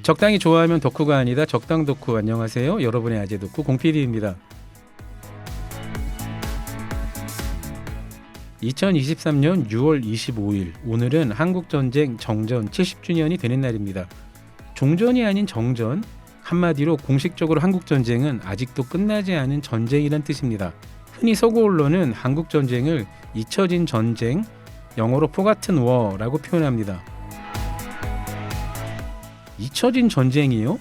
적당히 좋아하면 덕후가 아니다. 적당 덕후 안녕하세요. 여러분의 아재 덕후 공PD입니다. 2023년 6월 25일 오늘은 한국전쟁 정전 70주년이 되는 날입니다. 종전이 아닌 정전, 한마디로 공식적으로 한국전쟁은 아직도 끝나지 않은 전쟁이란 뜻입니다. 흔히 서구 언론은 한국전쟁을 잊혀진 전쟁, 영어로 Forgotten War라고 표현합니다. 잊혀진 전쟁이요?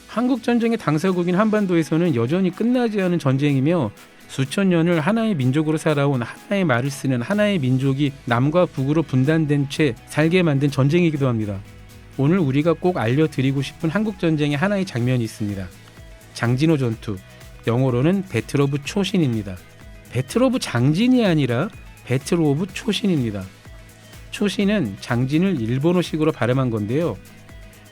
한국전쟁의 당사국인 한반도에서는 여전히 끝나지 않은 전쟁이며 수천 년을 하나의 민족으로 살아온 하나의 말을 쓰는 하나의 민족이 남과 북으로 분단된 채 살게 만든 전쟁이기도 합니다. 오늘 우리가 꼭 알려드리고 싶은 한국전쟁의 하나의 장면이 있습니다. 장진호 전투, 영어로는 배틀 오브 초신입니다. 배틀 오브 장진이 아니라 배틀 오브 초신입니다. 초신은 장진을 일본어식으로 발음한 건데요.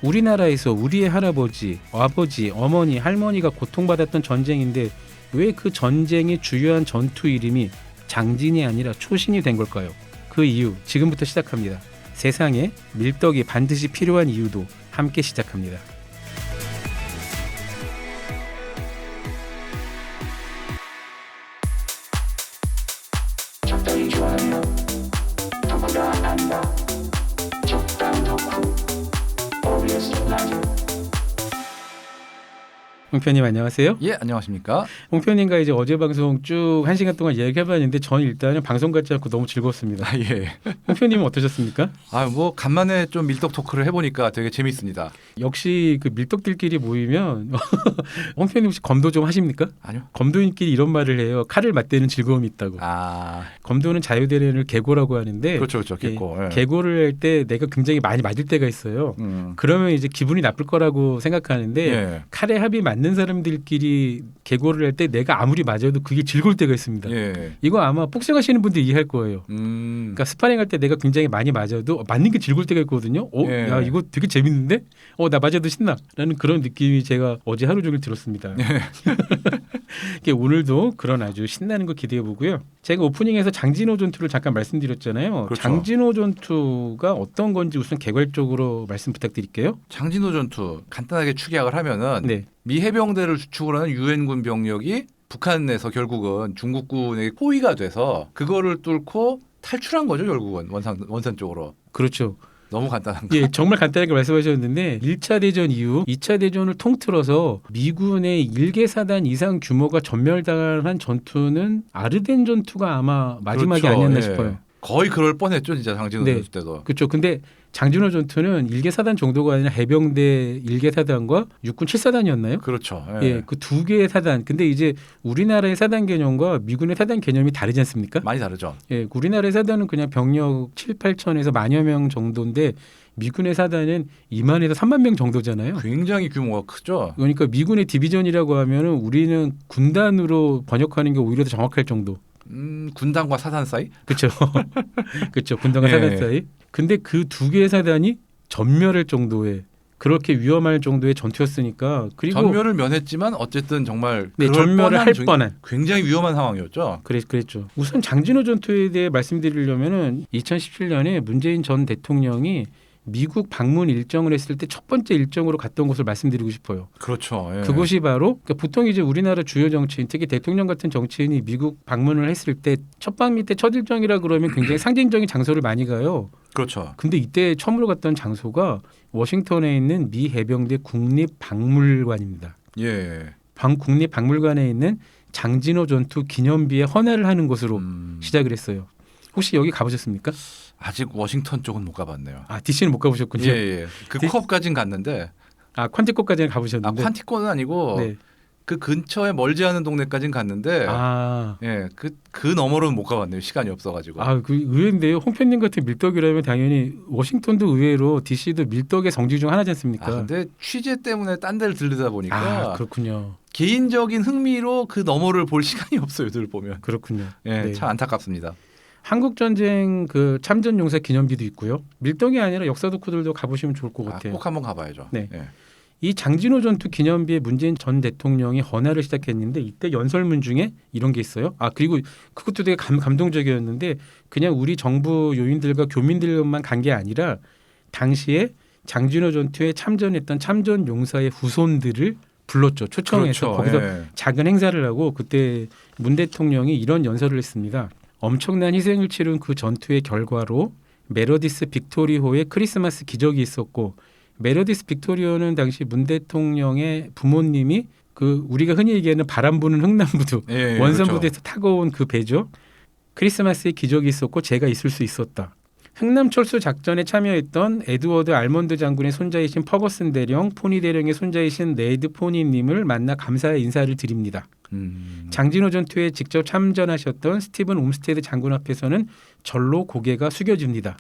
우리나라에서 우리의 할아버지, 아버지, 어머니, 할머니가 고통받았던 전쟁인데 왜 그 전쟁의 주요한 전투 이름이 장진이 아니라 초신이 된 걸까요? 그 이유 지금부터 시작합니다. 세상에 밀떡이 반드시 필요한 이유도 함께 시작합니다. 적당히 좋아하며 덕후가 한다. 적당 덕후 OBS 라디오. 홍표님 안녕하세요. 예, 안녕하십니까? 홍표님과 이제 어제 방송 쭉 1시간 동안 얘기해봤는데 전 일단은 방송 같지 않고 너무 즐거웠습니다. 아, 예. 홍표님은 어떠셨습니까? 아, 뭐 간만에 좀 밀떡 토크를 해보니까 되게 재밌습니다. 역시 그 밀떡들끼리 모이면 홍표님 혹시 검도 좀 하십니까? 아니요. 검도인끼리 이런 말을 해요. 칼을 맞대는 즐거움이 있다고. 아, 검도는 자유대련을 계고라고 하는데 그렇죠. 개코. 예. 계고를 할 때 내가 굉장히 많이 맞을 때가 있어요. 그러면 이제 기분이 나쁠 거라고 생각하는데 예. 칼에 합이 맞는 사람들끼리 계고를 할 때 내가 아무리 맞아도 그게 즐거울 때가 있습니다. 예. 이거 아마 복싱하시는 분들 이해할 거예요. 그러니까 그러니까 스파링할 때 내가 굉장히 많이 맞아도 맞는 게 즐거울 때가 있거든요. 예. 야 이거 되게 재밌는데? 나 맞아도 신나라는 그런 느낌이 제가 어제 하루 종일 들었습니다. 오늘도 그런 아주 신나는 거 기대해 보고요. 제가 오프닝에서 장진호 전투를 잠깐 말씀드렸잖아요. 그렇죠. 장진호 전투가 어떤 건지 우선 개괄적으로 말씀 부탁드릴게요. 장진호 전투 간단하게 축약을 하면은 네. 미 해병대를 주축으로 하는 유엔군 병력이 북한에서 결국은 중국군에게 포위가 돼서 그거를 뚫고 탈출한 거죠, 결국은 원산 쪽으로. 그렇죠. 너무 간단한가? 예, 정말 간단하게 말씀하셨는데 1차 대전 이후 2차 대전을 통틀어서 미군의 1개 사단 이상 규모가 전멸당한 전투는 아르덴 전투가 아마 마지막이 그렇죠. 아니었나 예. 싶어요. 거의 그럴 뻔했죠, 진짜 장진호 네. 전투 때도. 그렇죠. 근데 장진호 전투는 1개 사단 정도가 아니라 해병대 1개 사단과 육군 7사단이었나요? 그렇죠. 예, 그 두 개의 사단. 근데 이제 우리나라의 사단 개념과 미군의 사단 개념이 다르지 않습니까? 많이 다르죠. 예, 우리나라의 사단은 그냥 병력 7, 8천에서 만여 명 정도인데 미군의 사단은 2만에서 3만 명 정도잖아요. 굉장히 규모가 크죠. 그러니까 미군의 디비전이라고 하면은 우리는 군단으로 번역하는 게 오히려 더 정확할 정도. 군단과 사단 사이? 그렇죠. 그렇죠. 군단과 예. 사단 사이. 근데 그 두 개의 사단이 전멸할 정도의 그렇게 위험할 정도의 전투였으니까 그리고 전멸을 면했지만 어쨌든 정말 네, 그럴 전멸을 할 뻔한 굉장히 위험한 상황이었죠. 그랬죠. 우선 장진호 전투에 대해 말씀드리려면은 2017년에 문재인 전 대통령이 미국 방문 일정을 했을 때 첫 번째 일정으로 갔던 곳을 말씀드리고 싶어요. 그렇죠. 예. 그곳이 바로 그러니까 보통 이제 우리나라 주요 정치인 특히 대통령 같은 정치인이 미국 방문을 했을 때 첫방 밑에 첫 일정이라 그러면 굉장히 상징적인 장소를 많이 가요. 그렇죠. 근데 이때 처음으로 갔던 장소가 워싱턴에 있는 미 해병대 국립박물관입니다. 예. 국립박물관에 있는 장진호 전투 기념비에 헌화를 하는 곳으로 시작을 했어요. 혹시 여기 가보셨습니까? 아직 워싱턴 쪽은 못 가봤네요. 아 DC는 못 가보셨군요. 예. 그 컵까진 갔는데 퀀티코까지는 가보셨는데. 퀀티코는 아니고 네. 그 근처에 멀지 않은 동네까진 갔는데 예, 그 너머로는 못 가봤네요. 시간이 없어가지고. 그 의외인데요. 홍편님 같은 밀떡이라면 당연히 워싱턴도 의외로 DC도 밀떡의 성지 중 하나지 않습니까? 근데 취재 때문에 딴 데를 들르다 보니까 그렇군요. 개인적인 흥미로 그 너머를 볼 시간이 없어요. 늘 보면. 그렇군요. 예, 네. 참 안타깝습니다. 한국전쟁 그 참전용사 기념비도 있고요. 밀떡이 아니라 역사 덕후들도 가보시면 좋을 것 같아요. 꼭 한번 가봐야죠. 네. 예. 이 장진호 전투 기념비에 문재인 전 대통령이 헌화를 시작했는데 이때 연설문 중에 이런 게 있어요. 그리고 그것도 되게 감동적이었는데 그냥 우리 정부 요인들과 교민들만 간 게 아니라 당시에 장진호 전투에 참전했던 참전 용사의 후손들을 불렀죠. 초청해서 그렇죠. 거기서 예. 작은 행사를 하고 그때 문 대통령이 이런 연설을 했습니다. 엄청난 희생을 치른 그 전투의 결과로 메러디스 빅토리호의 크리스마스 기적이 있었고 메러디스 빅토리호는 당시 문 대통령의 부모님이 그 우리가 흔히 얘기하는 바람 부는 흥남부두 예, 원산부두에서 타고 온 그 배죠. 크리스마스의 기적이 있었고 제가 있을 수 있었다. 흥남철수 작전에 참여했던 에드워드 알몬드 장군의 손자이신 퍼거슨 대령, 포니 대령의 손자이신 네드 포니님을 만나 감사의 인사를 드립니다. 장진호 전투에 직접 참전하셨던 스티븐 옴스테드 장군 앞에서는 절로 고개가 숙여집니다.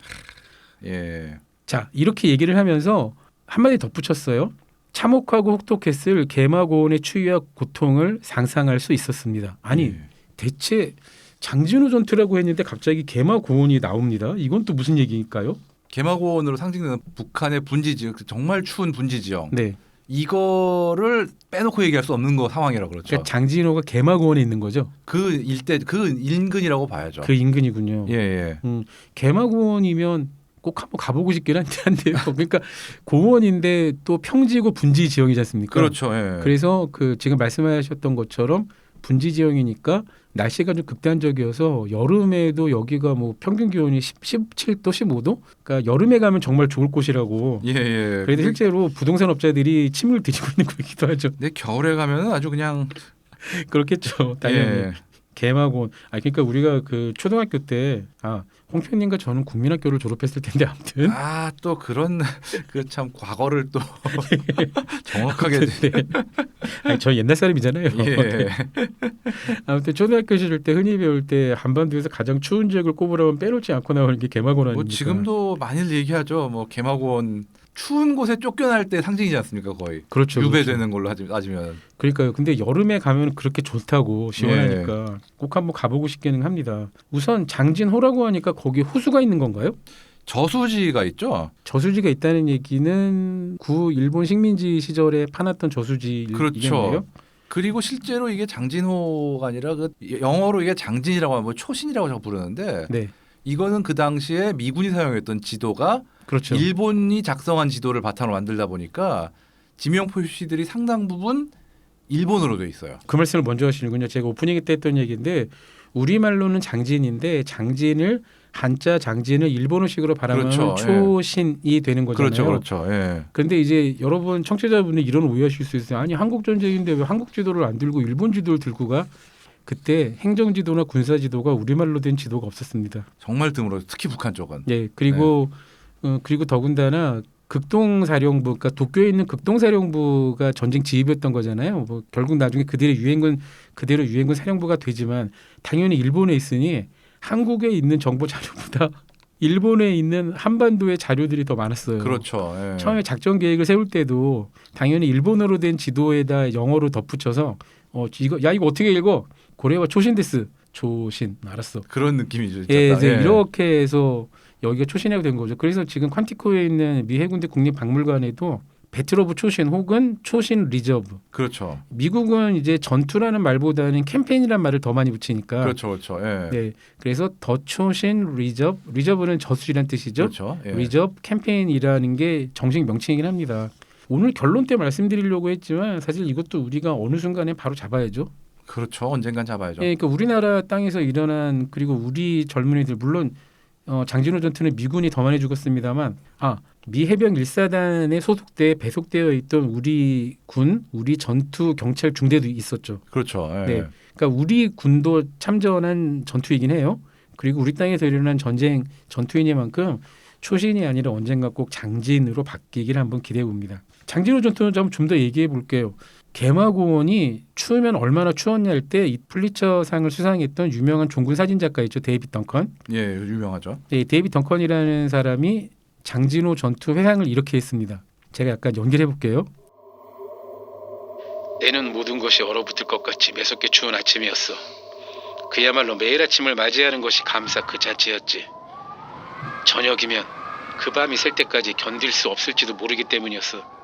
예. 자, 이렇게 얘기를 하면서 한마디 덧붙였어요. 참혹하고 혹독했을 개마고원의 추위와 고통을 상상할 수 있었습니다. 아니 예. 대체 장진호 전투라고 했는데 갑자기 개마고원이 나옵니다. 이건 또 무슨 얘기일까요? 개마고원으로 상징되는 북한의 분지 지역, 정말 추운 분지 지역. 네, 이거를 빼놓고 얘기할 수 없는 거 상황이라 그렇죠. 그러니까 장진호가 개마고원에 있는 거죠. 그 일대 그 인근이라고 봐야죠. 그 인근이군요. 예, 예. 개마고원이면 꼭 한번 가보고 싶긴 한데요. 그러니까 고원인데 또 평지고 분지 지역이지 않습니까? 그렇죠. 예. 그래서 그 지금 말씀하셨던 것처럼 분지 지역이니까 날씨가 좀 극단적이어서 여름에도 여기가 뭐 평균 기온이 17도, 15도? 그러니까 여름에 가면 정말 좋을 곳이라고. 예, 예. 그래도 실제로 부동산 업자들이 침을 들이고 있는 거기도 하죠. 내 겨울에 가면은 아주 그냥 그렇겠죠. 당연히. 예. 개마고원. 그러니까 우리가 그 초등학교 때 홍편님과 저는 국민학교를 졸업했을 텐데 아무튼 또 그런 그 참 과거를 또 정확하게 아니, 저 옛날 사람이잖아요. 예. 아무튼 초등학교 시절 때 흔히 배울 때 한반도에서 가장 추운 지역을 꼽으라면 빼놓지 않고 나오는 게 개마고원 아닙니까? 뭐 지금도 많이 얘기하죠. 뭐 개마고원 추운 곳에 쫓겨날 때 상징이지 않습니까? 거의 그렇죠. 유배되는 걸로 따지면. 그러니까요. 근데 여름에 가면 그렇게 좋다고 시원하니까 꼭 한번 가보고 싶기는 합니다. 우선 장진호라고 하니까 거기 호수가 있는 건가요? 저수지가 있죠. 저수지가 있다는 얘기는 구 일본 식민지 시절에 파놨던 저수지이겠네요. 그렇죠. 그리고 실제로 이게 장진호가 아니라 그 영어로 이게 장진이라고 하면 뭐 초신이라고 자꾸 부르는데 네, 이거는 그 당시에 미군이 사용했던 지도가 그렇죠. 일본이 작성한 지도를 바탕으로 만들다 보니까 지명 표시들이 상당 부분 일본어로 돼 있어요. 그 말씀을 먼저 하시는군요. 제가 오프닝 때 했던 얘기인데 우리말로는 장진인데 장진을 한자 장진을 일본어식으로 발음하면 그렇죠. 초신이 되는 거잖아요. 그렇죠, 그렇죠. 예. 그런데 이제 여러분 청취자분이 이런 오해하실 수 있어요. 아니 한국 전쟁인데 왜 한국 지도를 안 들고 일본 지도를 들고 가? 그때 행정 지도나 군사 지도가 우리말로 된 지도가 없었습니다. 정말 드물어. 특히 북한 쪽은. 예, 그리고 그리고 더군다나 극동사령부, 그러니까 도쿄에 있는 극동사령부가 전쟁 지휘부였던 거잖아요. 뭐 결국 나중에 그대로 유엔군 사령부가 되지만 당연히 일본에 있으니 한국에 있는 정보 자료보다 일본에 있는 한반도의 자료들이 더 많았어요. 그렇죠. 예. 처음에 작전 계획을 세울 때도 당연히 일본어로 된 지도에다 영어로 덧붙여서 이거 어떻게 읽어? 고래와 초신데스. 초신 알았어. 그런 느낌이죠. 예, 진짜. 예. 이렇게 해서 여기가 초신하게 된 거죠. 그래서 지금 퀀티코에 있는 미 해군대 국립박물관에도 배틀 오브 초신 혹은 초신 리저브. 그렇죠. 미국은 이제 전투라는 말보다는 캠페인이라는 말을 더 많이 붙이니까. 그렇죠, 그렇죠. 예. 네, 그래서 더 초신 리저브, 리저브는 저수지란 뜻이죠. 그렇죠. 예. 리저브 캠페인이라는 게 정식 명칭이긴 합니다. 오늘 결론 때 말씀드리려고 했지만 사실 이것도 우리가 어느 순간에 바로 잡아야죠. 그렇죠. 언젠간 잡아야죠. 예, 그러니까 우리나라 땅에서 일어난 그리고 우리 젊은이들 물론 장진호 전투는 미군이 더 많이 죽었습니다만 미 해병 1사단에 소속돼 배속되어 있던 우리 군, 우리 전투 경찰 중대도 있었죠. 그렇죠. 예. 네, 그러니까 우리 군도 참전한 전투이긴 해요. 그리고 우리 땅에서 일어난 전쟁 전투이니만큼 초신이 아니라 언젠가 꼭 장진으로 바뀌기를 한번 기대해 봅니다. 장진호 전투는 좀 더 얘기해 볼게요. 개마고원이 추우면 얼마나 추웠냐 할 때 이 플리처상을 수상했던 유명한 종군 사진 작가 있죠. 데이빗 덩컨. 예, 유명하죠. 네, 데이빗 덩컨이라는 사람이 장진호 전투 회상을 이렇게 했습니다. 제가 약간 연결해 볼게요. 내는 모든 것이 얼어붙을 것 같이 매섭게 추운 아침이었어. 그야말로 매일 아침을 맞이하는 것이 감사 그 자체였지. 저녁이면 그 밤이 셀 때까지 견딜 수 없을지도 모르기 때문이었어.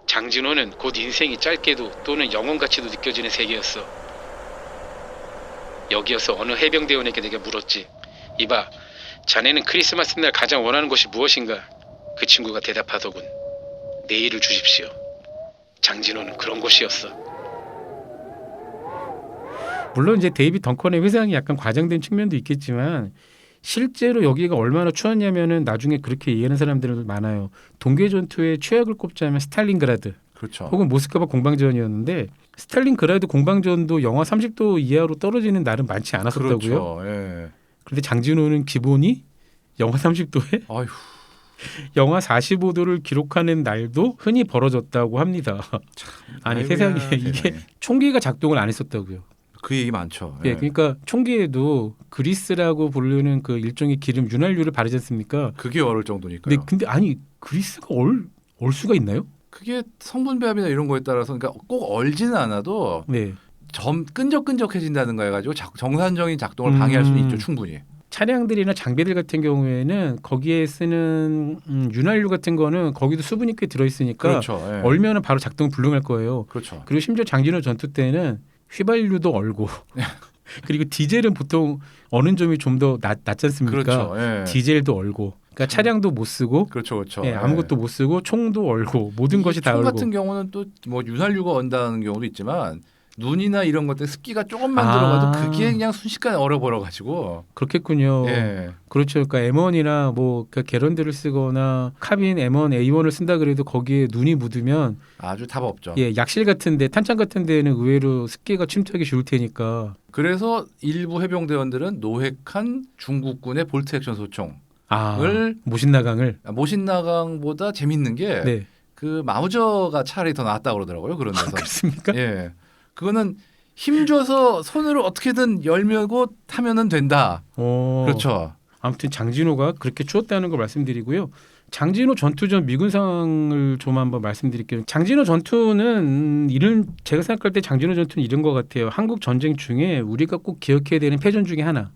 장진호는 곧 인생이 짧게도 또는 영원같이도 느껴지는 세계였어. 여기여서 어느 해병대원에게 내가 물었지. 이봐, 자네는 크리스마스 날 가장 원하는 것이 무엇인가? 그 친구가 대답하더군. 내일을 주십시오. 장진호는 그런 곳이었어. 물론 이제 데이비 덩컨의 회상이 약간 과장된 측면도 있겠지만 실제로 여기가 얼마나 추웠냐면은 나중에 그렇게 이해하는 사람들은 많아요. 동계 전투의 최악을 꼽자면 스탈린그라드 그렇죠. 혹은 모스크바 공방전이었는데 스탈린그라드 공방전도 영하 30도 이하로 떨어지는 날은 많지 않았었다고요. 그렇죠. 예. 그런데 장진호는 기본이 영하 30도에 아휴. 영하 45도를 기록하는 날도 흔히 벌어졌다고 합니다. 아니 아이고야, 세상에 이게 세상에. 총기가 작동을 안 했었다고요. 그 얘기 많죠. 예, 그러니까 총기에도 그리스라고 부르는 그 일종의 기름 윤활유를 바르지 않습니까? 그게 어려울 정도니까요. 근데 아니 그리스가 얼 수가 있나요? 그게 성분 배합이나 이런 거에 따라서 그러니까 꼭 얼지는 않아도 네. 점 끈적끈적해진다든가 해가지고 정상적인 작동을 방해할 수는 있죠. 충분히. 차량들이나 장비들 같은 경우에는 거기에 쓰는 윤활유 같은 거는 거기도 수분이 꽤 들어 있으니까 그렇죠. 예. 얼면은 바로 작동 불능할 거예요. 그렇죠. 그리고 심지어 장진호 전투 때는 휘발유도 얼고 그리고 디젤은 보통 어는 점이 좀 더 낫지 않습니까? 그렇죠. 예. 디젤도 얼고 그러니까 차량도 못 쓰고 그렇죠. 그렇죠. 예, 아무것도 못 쓰고 총도 얼고 모든 것이 다 총 얼고 같은 경우는 또 뭐 윤활유가 언다는 경우도 있지만 눈이나 이런 것들 습기가 조금만 아. 들어가도 그게 그냥 순식간에 얼어버려 가지고. 그렇겠군요. 예. 그렇죠. 그러니까 M1이나 뭐 그 게런드를 쓰거나 카빈 M1, A1을 쓴다 그래도 거기에 눈이 묻으면 아주 답 없죠. 예, 약실 같은데 탄창 같은 데는 의외로 습기가 침투하기 쉬울 테니까. 그래서 일부 해병대원들은 노획한 중국군의 볼트 액션 소총을 모신나강을 모신나강보다 재밌는 게 네. 그 마우저가 차라리 더 낫다고 그러더라고요. 그런 데서. 그렇습니까? 예. 그거는 힘줘서 손으로 어떻게든 열매고 하면은 된다. 그렇죠. 아무튼 장진호가 그렇게 추웠다는 걸 말씀드리고요. 장진호 전투전 미군 상황을 좀 한번 말씀드릴게요. 장진호 전투는 이런 제가 생각할 때 장진호 전투는 이런 것 같아요. 한국 전쟁 중에 우리가 꼭 기억해야 되는 패전 중에 하나.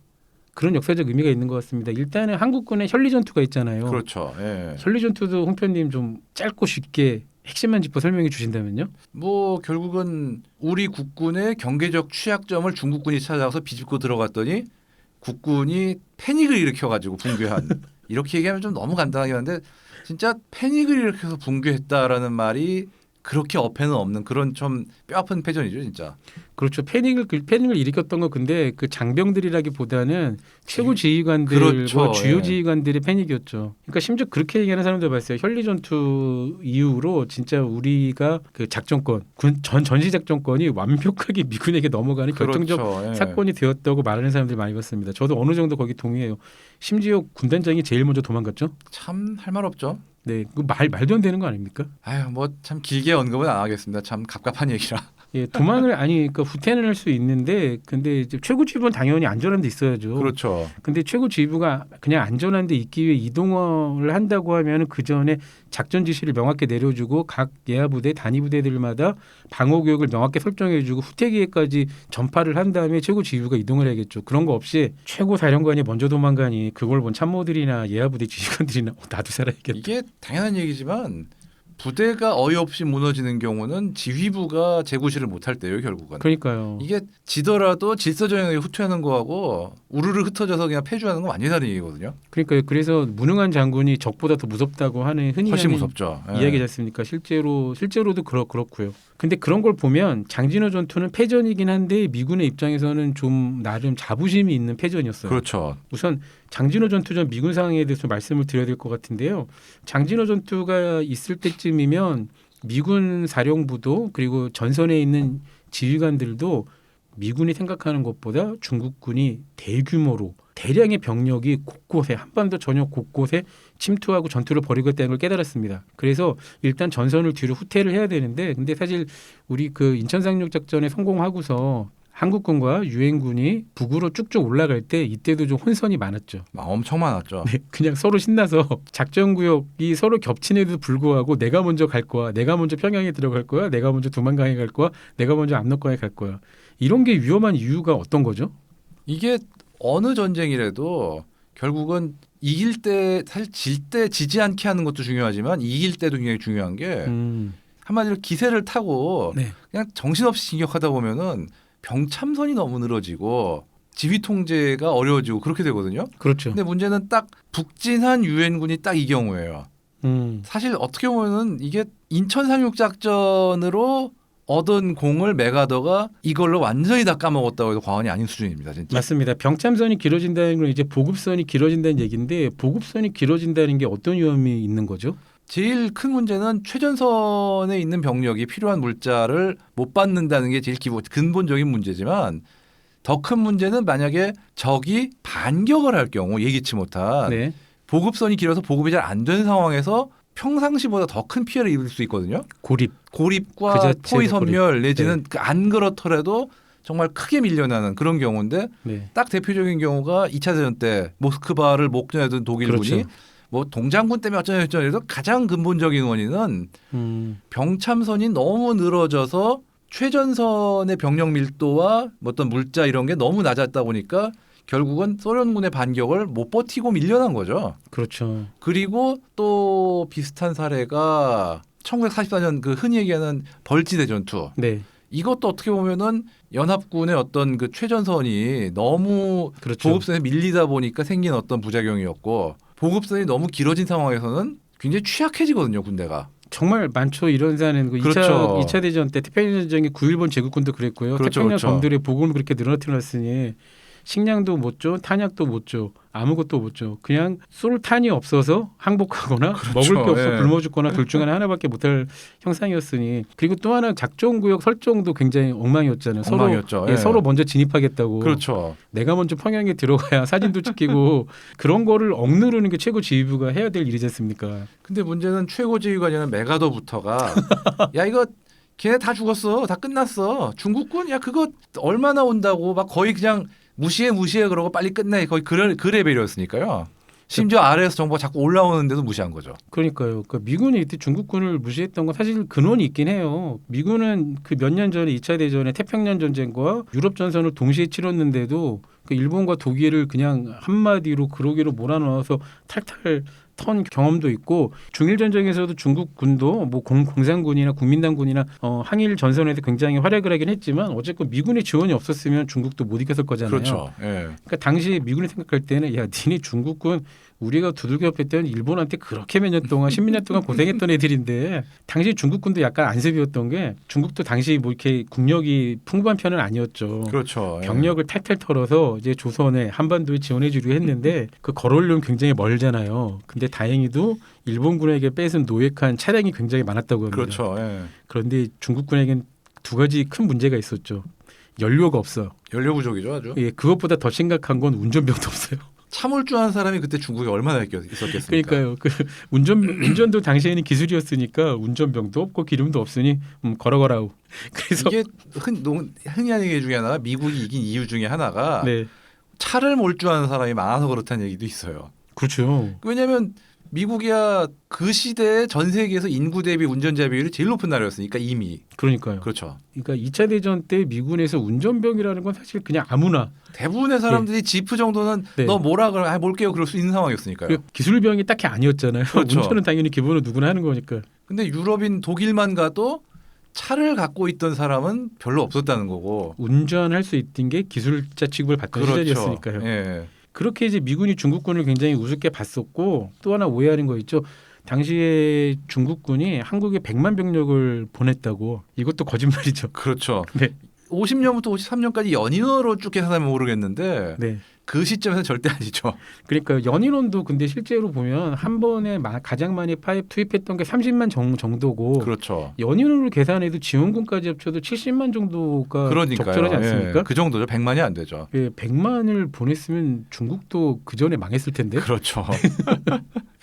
그런 역사적 의미가 있는 것 같습니다. 일단은 한국군의 현리 전투가 있잖아요. 그렇죠. 예. 현리 전투도 홍 편님 좀 짧고 쉽게 핵심만 짚어 설명해 주신다면요. 뭐 결국은 우리 국군의 경계적 취약점을 중국군이 찾아서 비집고 들어갔더니 국군이 패닉을 일으켜가지고 붕괴한. 이렇게 얘기하면 좀 너무 간단하긴 한데 진짜 패닉을 일으켜서 붕괴했다라는 말이 그렇게 어폐는 없는 그런 좀 뼈아픈 패전이죠, 진짜. 그렇죠. 패닉을 일으켰던 건 근데 그 장병들이라기보다는 최고 지휘관들, 그렇죠. 주요 예. 지휘관들의 패닉이었죠. 그러니까 심지어 그렇게 얘기하는 사람들 봤어요. 현리 전투 이후로 진짜 우리가 그 작전권, 전시 작전권이 완벽하게 미군에게 넘어가는 결정적 그렇죠. 예. 사건이 되었다고 말하는 사람들이 많이 봤습니다. 저도 어느 정도 거기 동의해요. 심지어 군단장이 제일 먼저 도망갔죠. 참 할 말 없죠. 네, 그 말도 안 되는 거 아닙니까? 아유, 뭐 참 길게 언급은 안 하겠습니다. 참 갑갑한 얘기라. 예, 도망을 그러니까 후퇴는 할 수 있는데, 근데 이제 최고 지휘부는 당연히 안전한 데 있어야죠. 그렇죠. 근데 최고 지휘부가 그냥 안전한 데 있기 위해 이동을 한다고 하면 그 전에 작전 지시를 명확히 내려주고 각 예하 부대, 단위 부대들마다 방어 교육을 명확히 설정해주고 후퇴 계획까지 전파를 한 다음에 최고 지휘부가 이동을 해야겠죠. 그런 거 없이 최고 사령관이 먼저 도망가니 그걸 본 참모들이나 예하 부대 지휘관들이나 나도 살아야겠다. 이게 당연한 얘기지만 부대가 어이없이 무너지는 경우는 지휘부가 재구시를 못할 때예요, 결국은. 그러니까요. 이게 지더라도 질서정연하게 후퇴하는 거하고 우르르 흩어져서 그냥 패주하는 건 완전히 다른 얘기거든요. 그러니까요. 그래서 무능한 장군이 적보다 더 무섭다고 하는 흔히 훨씬 하는 무섭죠. 예. 이야기지 않습니까? 실제로도 그렇고요. 근데 그런 걸 보면 장진호 전투는 패전이긴 한데 미군의 입장에서는 좀 나름 자부심이 있는 패전이었어요. 그렇죠. 우선 장진호 전투전 미군 상황에 대해서 말씀을 드려야 될 것 같은데요. 장진호 전투가 있을 때쯤이면 미군 사령부도 그리고 전선에 있는 지휘관들도 미군이 생각하는 것보다 중국군이 대규모로 대량의 병력이 곳곳에 한반도 전역 곳곳에 침투하고 전투를 벌이고 있다는 걸 깨달았습니다. 그래서 일단 전선을 뒤로 후퇴를 해야 되는데 근데 사실 우리 그 인천 상륙 작전에 성공하고서 한국군과 유엔군이 북으로 쭉쭉 올라갈 때 이때도 좀 혼선이 많았죠. 엄청 많았죠. 네, 그냥 서로 신나서 작전 구역이 서로 겹치는데도 불구하고 내가 먼저 갈 거야, 내가 먼저 평양에 들어갈 거야, 내가 먼저 두만강에 갈 거야, 내가 먼저 압록강에 갈 거야. 이런 게 위험한 이유가 어떤 거죠? 이게 어느 전쟁이라도 결국은 이길 때 사실 질 때 지지 않게 하는 것도 중요하지만 이길 때도 굉장히 중요한 게 한마디로 기세를 타고 네. 그냥 정신없이 진격하다 보면은 병참선이 너무 늘어지고 지휘 통제가 어려워지고 그렇게 되거든요. 그렇죠. 근데 문제는 딱 북진한 유엔군이 딱 이 경우예요. 사실 어떻게 보면은 이게 인천 상륙 작전으로 얻은 공을 맥아더가 이걸로 완전히 다 까먹었다고 해도 과언이 아닌 수준입니다. 진짜. 맞습니다. 병참선이 길어진다는 건 이제 보급선이 길어진다는 얘기인데 보급선이 길어진다는 게 어떤 위험이 있는 거죠? 제일 큰 문제는 최전선에 있는 병력이 필요한 물자를 못 받는다는 게 제일 근본적인 문제지만 더 큰 문제는 만약에 적이 반격을 할 경우 예기치 못한 네. 보급선이 길어서 보급이 잘 안 된 상황에서 평상시보다 더 큰 피해를 입을 수 있거든요. 고립. 그 고립과 자체로 포위 선멸 고립. 내지는 안 그렇더라도 정말 크게 밀려나는 그런 경우인데 네. 딱 대표적인 경우가 2차 대전 때 모스크바를 목전에 둔 독일군이 그렇죠. 뭐 동장군 때문에 어쩌냐 해서 가장 근본적인 원인은 병참선이 너무 늘어져서 최전선의 병력 밀도와 어떤 물자 이런 게 너무 낮았다 보니까 결국은 소련군의 반격을 못 버티고 밀려난 거죠. 그렇죠. 그리고 또 비슷한 사례가 1944년 그 흔히 얘기하는 벌지대 전투. 네. 이것도 어떻게 보면은 연합군의 어떤 그 최전선이 너무 그렇죠. 보급선에 밀리다 보니까 생긴 어떤 부작용이었고 보급선이 너무 길어진 상황에서는 굉장히 취약해지거든요, 군대가. 정말 많죠. 이런 사례는 그 그렇죠. 2차 대전 때 태평양 전쟁에 9.1번 제국군도 그랬고요. 그렇죠, 태평양 그렇죠. 검들의 보급을 그렇게 늘어뜨렸으니 식량도 못 줘, 탄약도 못 줘, 아무것도 못 줘. 그냥 쏠 탄이 없어서 항복하거나 먹을 게 없어 예. 굶어 죽거나 둘 중 하나밖에 못할 형상이었으니. 그리고 또 하나 작전구역 설정도 굉장히 엉망이었잖아요. 엉망이었죠. 예, 예. 서로 먼저 진입하겠다고. 그렇죠. 내가 먼저 평양에 들어가야 사진도 찍히고 그런 거를 억누르는 게 최고 지휘부가 해야 될 일이지 않습니까? 근데 문제는 최고 지휘관이라는 메가더부터가 야 이거 걔네 다 죽었어. 다 끝났어. 중국군 야 그거 얼마나 온다고 막 거의 그냥 무시해 그러고 빨리 끝내. 거의 그 레벨이었으니까요. 심지어 아래에서 정보가 자꾸 올라오는데도 무시한 거죠. 그러니까요. 그러니까 미군이 이때 중국군을 무시했던 건 사실 근원이 있긴 해요. 미군은 그 몇 년 전에 2차 대전에 태평양 전쟁과 유럽 전선을 동시에 치렀는데도 그 일본과 독일을 그냥 한마디로 그러기로 몰아넣어서 탈탈 턴 경험도 있고 중일 전쟁에서도 중국군도 뭐 공산군이나 국민당군이나 항일 전선에서 굉장히 활약을 하긴 했지만 어쨌건 미군의 지원이 없었으면 중국도 못 이겼을 거잖아요. 그렇죠. 예. 그러니까 당시 미군이 생각할 때는 야 니네 중국군 우리가 두들겨 팼던 일본한테 그렇게 몇 년 동안 10몇 년 동안 고생했던 애들인데 당시 중국군도 약간 안습이었던 게 중국도 당시 뭐 이렇게 국력이 풍부한 편은 아니었죠. 그렇죠. 예. 병력을 탈탈 털어서 이제 조선에 한반도에 지원해 주려 했는데 그 걸어올려면 굉장히 멀잖아요. 근데 다행히도 일본군에게 뺏은 노획한 차량이 굉장히 많았다고 합니다. 그렇죠. 예. 그런데 중국군에겐 두 가지 큰 문제가 있었죠. 연료가 없어요. 연료 부족이죠, 아주. 예, 그것보다 더 심각한 건 운전병도 없어요. 참을주한 사람이 그때 중국에 얼마나 있었겠습니까? 그러니까요. 그 운전도 당시에는 기술이었으니까 운전병도 없고 기름도 없으니 걸어가라고. 그래서 이게 흔히 하는 얘기 중에 하나가 미국이 이긴 이유 중에 하나가 네, 차를 몰주하는 사람이 많아서 그렇다는 얘기도 있어요. 그렇죠. 왜냐하면 미국이야 그 시대에 전 세계에서 인구 대비 운전자 비율이 제일 높은 나라였으니까 이미. 그러니까요. 그렇죠. 그러니까 2차 대전 때 미군에서 운전병이라는 건 사실 그냥 아무나 대부분의 사람들이 지프 정도는 네. 너 뭐라 그래 몰게요 그럴 수 있는 상황이었으니까요. 그 기술병이 딱히 아니었잖아요. 그렇죠. 운전은 당연히 기본으로 누구나 하는 거니까. 근데 유럽인 독일만 가도 차를 갖고 있던 사람은 별로 없었다는 거고. 운전할 수 있던 게 기술자 취급을 받던 그렇죠. 시절이었으니까요. 예. 그렇게 이제 미군이 중국군을 굉장히 우습게 봤었고 또 하나 오해하는 거 있죠. 당시에 중국군이 한국에 100만 병력을 보냈다고. 이것도 거짓말이죠. 그렇죠. 네. 50년부터 53년까지 연인으로 쭉 계산하면 모르겠는데 네. 그 시점에서 절대 아니죠. 그러니까 연인원도 근데 실제로 보면 한 번에 가장 많이 투입했던 게 30만 정도고 그렇죠. 연인원으로 계산해도 지원군까지 합쳐도 70만 정도가 그러니까요. 적절하지 않습니까? 예. 그 정도죠. 100만이 안 되죠. 예, 100만을 보냈으면 중국도 그 전에 망했을 텐데. 그렇죠.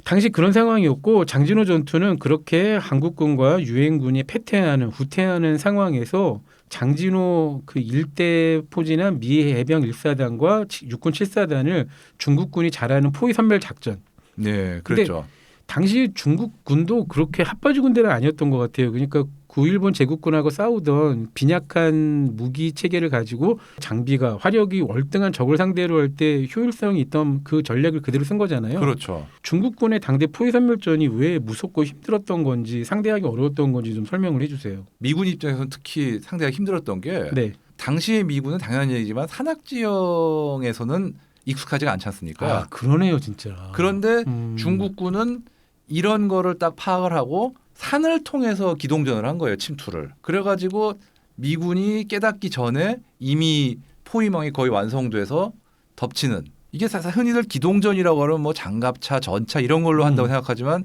당시 그런 상황이었고 장진호 전투는 그렇게 한국군과 유엔군이 후퇴하는 상황에서 장진호 그 일대 포진한 미 해병 1사단과 육군 7사단을 중국군이 잘하는 포위 선멸 작전. 네, 그랬죠. 당시 중국군도 그렇게 핫바지 군대는 아니었던 것 같아요. 그러니까 9.1번 제국군하고 싸우던 빈약한 무기 체계를 가지고 장비가 화력이 월등한 적을 상대로 할 때 효율성이 있던 그 전략을 그대로 쓴 거잖아요. 그렇죠. 중국군의 당대 포위 선멸전이 왜 무섭고 힘들었던 건지 상대하기 어려웠던 건지 좀 설명을 해주세요. 미군 입장에서는 특히 상대가 힘들었던 게 네. 당시의 미군은 당연한 얘기지만 산악지형에서는 익숙하지가 않지 않습니까? 아 그러네요 진짜. 그런데 중국군은 이런 거를 딱 파악을 하고 산을 통해서 기동전을 한 거예요. 침투를. 그래가지고 미군이 깨닫기 전에 이미 포위망이 거의 완성돼서 덮치는. 이게 사실 흔히들 기동전이라고 하면 뭐 장갑차, 전차 이런 걸로 한다고 생각하지만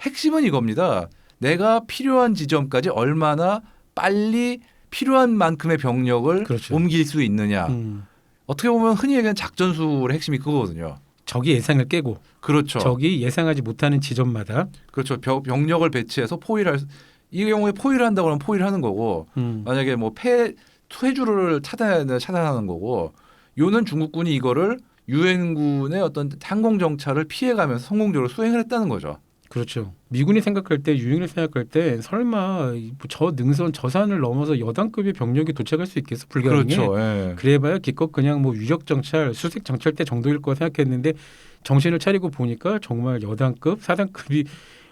핵심은 이겁니다. 내가 필요한 지점까지 얼마나 빨리 필요한 만큼의 병력을 그렇죠. 옮길 수 있느냐. 어떻게 보면 흔히 얘기하는 작전술의 핵심이 그거거든요. 적이 예상을 깨고 그렇죠. 적이 예상하지 못하는 지점마다 그렇죠. 병력을 배치해서 이 경우에 포위를 한다고 하면 포위를 하는 거고 만약에 뭐 퇴주를 차단하는 거고 요는 중국군이 이거를 유엔군의 어떤 항공 정찰을 피해가면서 성공적으로 수행을 했다는 거죠. 그렇죠. 미군이 생각할 때 유엔이 생각할 때 설마 저 능선 저 산을 넘어서 여단급의 병력이 도착할 수 있겠어 불가능해. 그렇죠. 예. 그래봐야 기껏 그냥 뭐 유적 정찰, 수색 정찰대 정도일 거 생각했는데 정신을 차리고 보니까 정말 여단급, 사단급이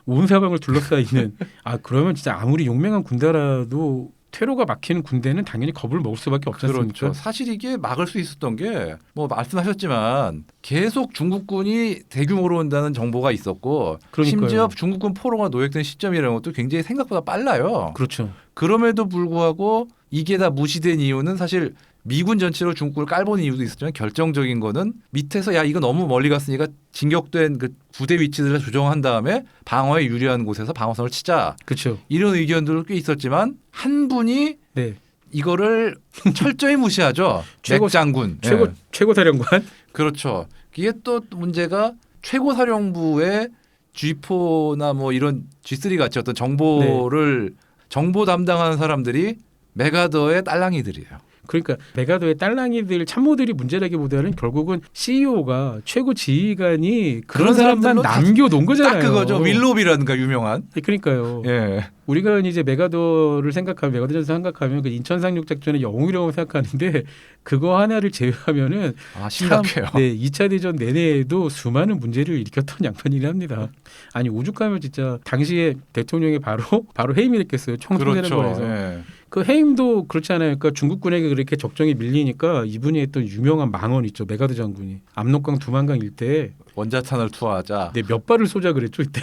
온 사방을 둘러싸여 있는. 아 그러면 진짜 아무리 용맹한 군대라도 퇴로가 막히는 군대는 당연히 겁을 먹을 수밖에 없지 않습니까? 그렇죠. 사실 이게 막을 수 있었던 게 뭐 말씀하셨지만 계속 중국군이 대규모로 온다는 정보가 있었고 그러니까요. 심지어 중국군 포로가 노획된 시점이라는 것도 굉장히 생각보다 빨라요. 그렇죠. 그럼에도 불구하고 이게 다 무시된 이유는 사실 미군 전체로 중국을 깔보는 이유도 있었지만 결정적인 거는 밑에서 야 이거 너무 멀리 갔으니까 진격된 그 부대 위치들을 조정한 다음에 방어에 유리한 곳에서 방어선을 치자. 그렇죠. 이런 의견들도 꽤 있었지만 한 분이 네. 이거를 철저히 무시하죠. 최고- 맥 장군. 예. 최고 사령관. 그렇죠. 이게 또 문제가 최고 사령부의 G4나 뭐 이런 G3 같이 어떤 정보를 정보 담당하는 사람들이 메가더의 딸랑이들이에요. 그러니까 메가더의 딸랑이들 참모들이 문제라기보다는 결국은 CEO가 최고 지휘관이 그런 사람만 사람들로 다- 남겨놓은 거잖아요. 딱 그거죠. 윌로비라든가 유명한. 그러니까요. 예. 우리가 이제 메가더를 생각하면 메가더전을 생각하면 그 인천 상륙 작전의 영웅이라고 생각하는데 그거 하나를 제외하면은 아 심각해요. 참, 네, 2차 대전 내내에도 수많은 문제를 일으켰던 양반이긴 합니다. 아니 오죽하면 진짜 당시에 대통령이 바로 해임이 됐겠어요. 총통제라고 해서. 예. 그 해임도 그렇지 않아요. 그러니까 중국군에게 그렇게 적정이 밀리니까 이분이 했던 유명한 망언 있죠. 메가더 장군이 압록강 두만강 일대에 원자탄을 투하하자. 네, 몇 발을 쏘자 그랬죠 이때.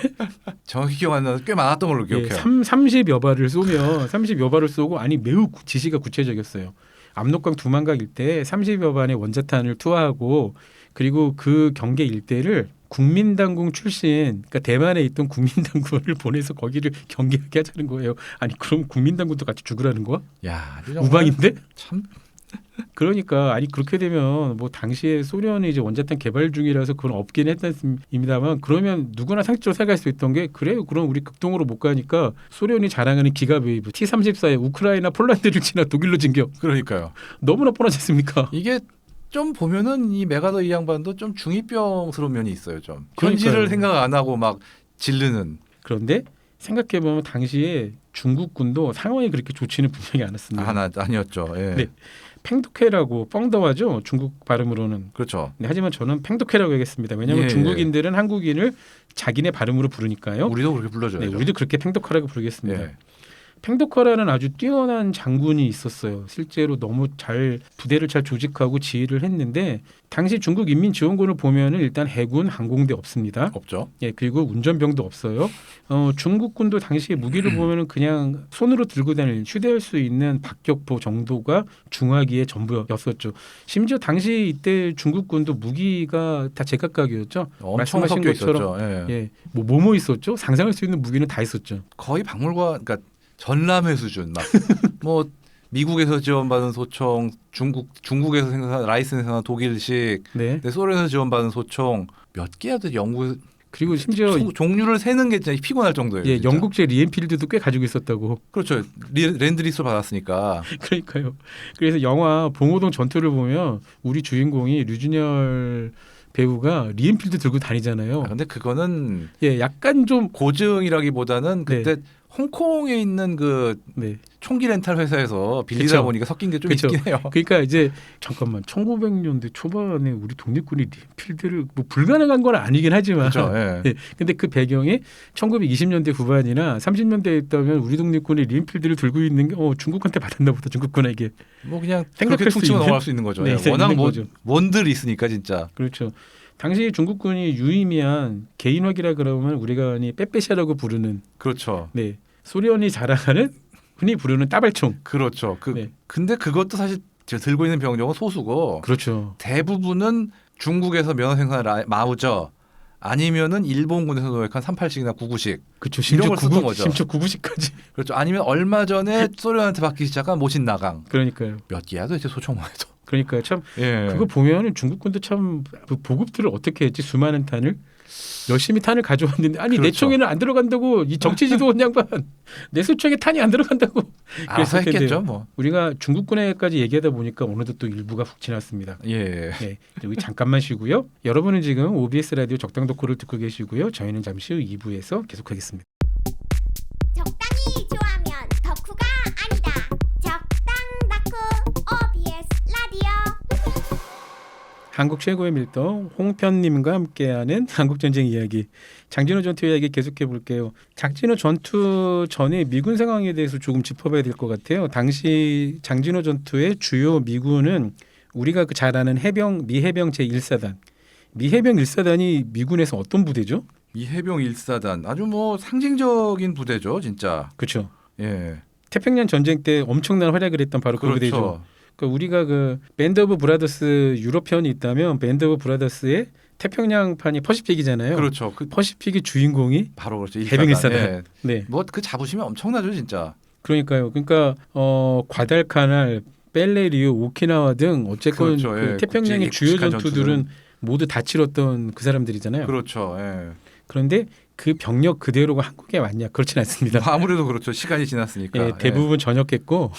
정확히 기억 안 나는데 꽤 많았던 걸로 기억해요. 30여 발을 쏘면 30여 발을 쏘고 아니 매우 지시가 구체적이었어요. 압록강 두만강 일대에 30여 발의 원자탄을 투하하고 그리고 그 경계 일대를 국민당군 출신, 그러니까 대만에 있던 국민당군을 보내서 거기를 경계하게 하자는 거예요. 아니 그럼 국민당군도 같이 죽으라는 거야? 야, 정말 우방인데? 참 그러니까 아니 그렇게 되면 뭐 당시에 소련이 이제 원자탄 개발 중이라서 그건 없긴 했습니다만 그러면 누구나 상식적으로 생각할 수 있던 게 그래요. 그럼 우리 극동으로 못 가니까 소련이 자랑하는 기가웨이브 T-34에 우크라이나 폴란드를 지나 독일로 진격. 그러니까요. 너무나 뻔하지 않습니까? 이게 좀 보면은 이 메가더 이 양반도 좀 중이병스러운 면이 있어요. 좀 그러니까요. 현실을 생각 안 하고 막 지르는. 그런데 생각해보면 당시에 중국군도 상황이 그렇게 좋지는 분명히 않았습니다. 아니었죠. 예. 네. 팽독회라고 뻥더하죠. 중국 발음으로는. 그렇죠. 네, 하지만 저는 팽독회라고 하겠습니다. 왜냐하면 예, 중국인들은 한국인을 자기네 발음으로 부르니까요. 우리도 그렇게 불러줘요. 네, 우리도 그렇게 팽독화라고 부르겠습니다. 예. 팽독화라는 아주 뛰어난 장군이 있었어요. 실제로 너무 잘 부대를 잘 조직하고 지휘를 했는데 당시 중국 인민지원군을 보면은 일단 해군, 항공대 없습니다. 없죠. 예, 그리고 운전병도 없어요. 중국군도 당시 무기를 보면은 그냥 손으로 들고 다니는 휴대할 수 있는 박격포 정도가 중화기의 전부였었죠. 심지어 당시 이때 중국군도 무기가 다 제각각이었죠. 엄청 말씀하신 섞여 것처럼 있었죠. 예. 예, 뭐뭐 있었죠. 상상할 수 있는 무기는 다 있었죠. 거의 박물관, 그러니까 전람회 수준 막 뭐 미국에서 지원받은 소총, 중국에서 생산한 라이센스한 독일식, 네. 소련에서 지원받은 소총 몇 개야 돼 영국. 그리고 심지어 종류를 세는 게 진짜 피곤할 정도예요. 예, 진짜. 영국제 리엔필드도 꽤 가지고 있었다고. 그렇죠. 랜드리스 받았으니까. 그러니까요. 그래서 영화 봉오동 전투를 보면 우리 주인공이 류준열 배우가 리엔필드 들고 다니잖아요. 아, 근데 그거는 예, 약간 좀 고증이라기보다는 그때 네. 홍콩에 있는 그 네. 총기 렌탈 회사에서 빌리다 그쵸. 보니까 섞인 게 좀 그쵸. 있긴 해요. 그러니까 이제 잠깐만 1900년대 초반에 우리 독립군이 리엔필드를 뭐 불가능한 건 아니긴 하지만 그렇죠. 예. 예, 근데 그 배경이 1920년대 후반이나 30년대에 있다면 우리 독립군이 리엔필드를 들고 있는 게 중국한테 받았나 보다. 중국군에게. 뭐 그냥 생각할 그렇게 수 퉁치고 있는? 넘어갈 수 있는 거죠. 네, 예. 있는 워낙 거죠. 원들이 있으니까 진짜. 그렇죠. 당시 중국군이 유의미한 개인화기라 그러면 우리가 빼빼샤라고 부르는 그렇죠. 네 소련이 자랑하는 흔히 부르는 따발총. 그렇죠. 네. 근데 그것도 사실 저 들고 있는 병력은 소수고 그렇죠. 대부분은 중국에서 면허 생산한 마우저 아니면은 일본군에서 도입한 38식이나 99식 그렇죠. 이런 걸 쓰던 거죠. 심지어 99시까지. 그렇죠. 아니면 얼마 전에 소련한테 받기 시작한 모신 나강 그러니까요. 몇 개야 도대체 소총만 해도. 그러니까 참 예. 그거 보면은 중국군도 참 그 보급들을 어떻게 했지 수많은 탄을 열심히 탄을 가져왔는데 아니 내 그렇죠. 총에는 안 들어간다고 이 정치지도원 양반 내 수총에 탄이 안 들어간다고 알아서 그랬을 했겠죠 텐데요. 뭐. 우리가 중국군에까지 얘기하다 보니까 어느덧 또 일부가 훅 지났습니다. 예. 네, 여기 잠깐만 쉬고요. 여러분은 지금 OBS 라디오 적당 덕후를 듣고 계시고요. 저희는 잠시 후 2부에서 계속하겠습니다. 적당히 좋아하면 덕후가 아니다. 적당 덕후 OBS 라디오. 한국 최고의 밀도 홍편님과 함께하는 한국전쟁 이야기 장진호 전투 이야기 계속해 볼게요. 장진호 전투 전에 미군 상황에 대해서 조금 짚어봐야 될 것 같아요. 당시 장진호 전투의 주요 미군은 우리가 잘 아는 미 해병 제1사단. 미 해병 1사단이 미군에서 어떤 부대죠? 이 해병 1사단 아주 뭐 상징적인 부대죠, 진짜. 그렇죠. 예. 태평양 전쟁 때 엄청난 활약을 했던 바로 그 부대죠. 그렇죠. 그러니까 우리가 그 밴드 오브 브라더스 유럽편이 있다면 밴드 오브 브라더스의 태평양판이 퍼시픽이잖아요. 그렇죠. 그 퍼시픽의 주인공이 바로 그렇죠. 해병 1사단. 예. 네. 뭐 그 자부심이 엄청나죠, 진짜. 그러니까요. 그러니까 과달카날, 벨레리오, 오키나와 등 어쨌건 그렇죠. 그 예. 태평양의 국제 주요 굵직한 전투들은 모두 다 치렀던 그 사람들이잖아요. 그렇죠. 예. 그런데 그 병력 그대로가 한국에 왔냐? 그렇진 않습니다. 뭐 아무래도 그렇죠. 시간이 지났으니까. 예, 대부분 전역했고,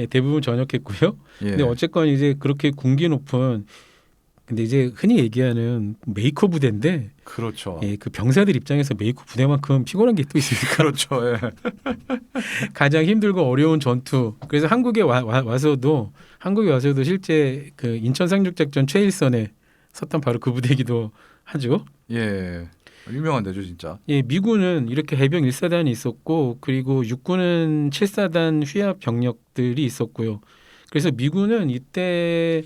대부분 전역했고요. 예. 근데 어쨌건 이제 그렇게 군기 높은 근데 이제 흔히 얘기하는 메이커 부대인데 그렇죠. 예, 그 병사들 입장에서 메이커 부대만큼 피곤한 게 또 있습니까? 그렇죠. 예. 가장 힘들고 어려운 전투. 그래서 한국에 와서도 실제 그 인천 상륙작전 최일선에 섰던 바로 그 부대이기도 하죠. 예. 유명한 데죠, 진짜. 예, 미군은 이렇게 해병 1사단이 있었고 그리고 육군은 7사단 휘합 병력들이 있었고요. 그래서 미군은 이때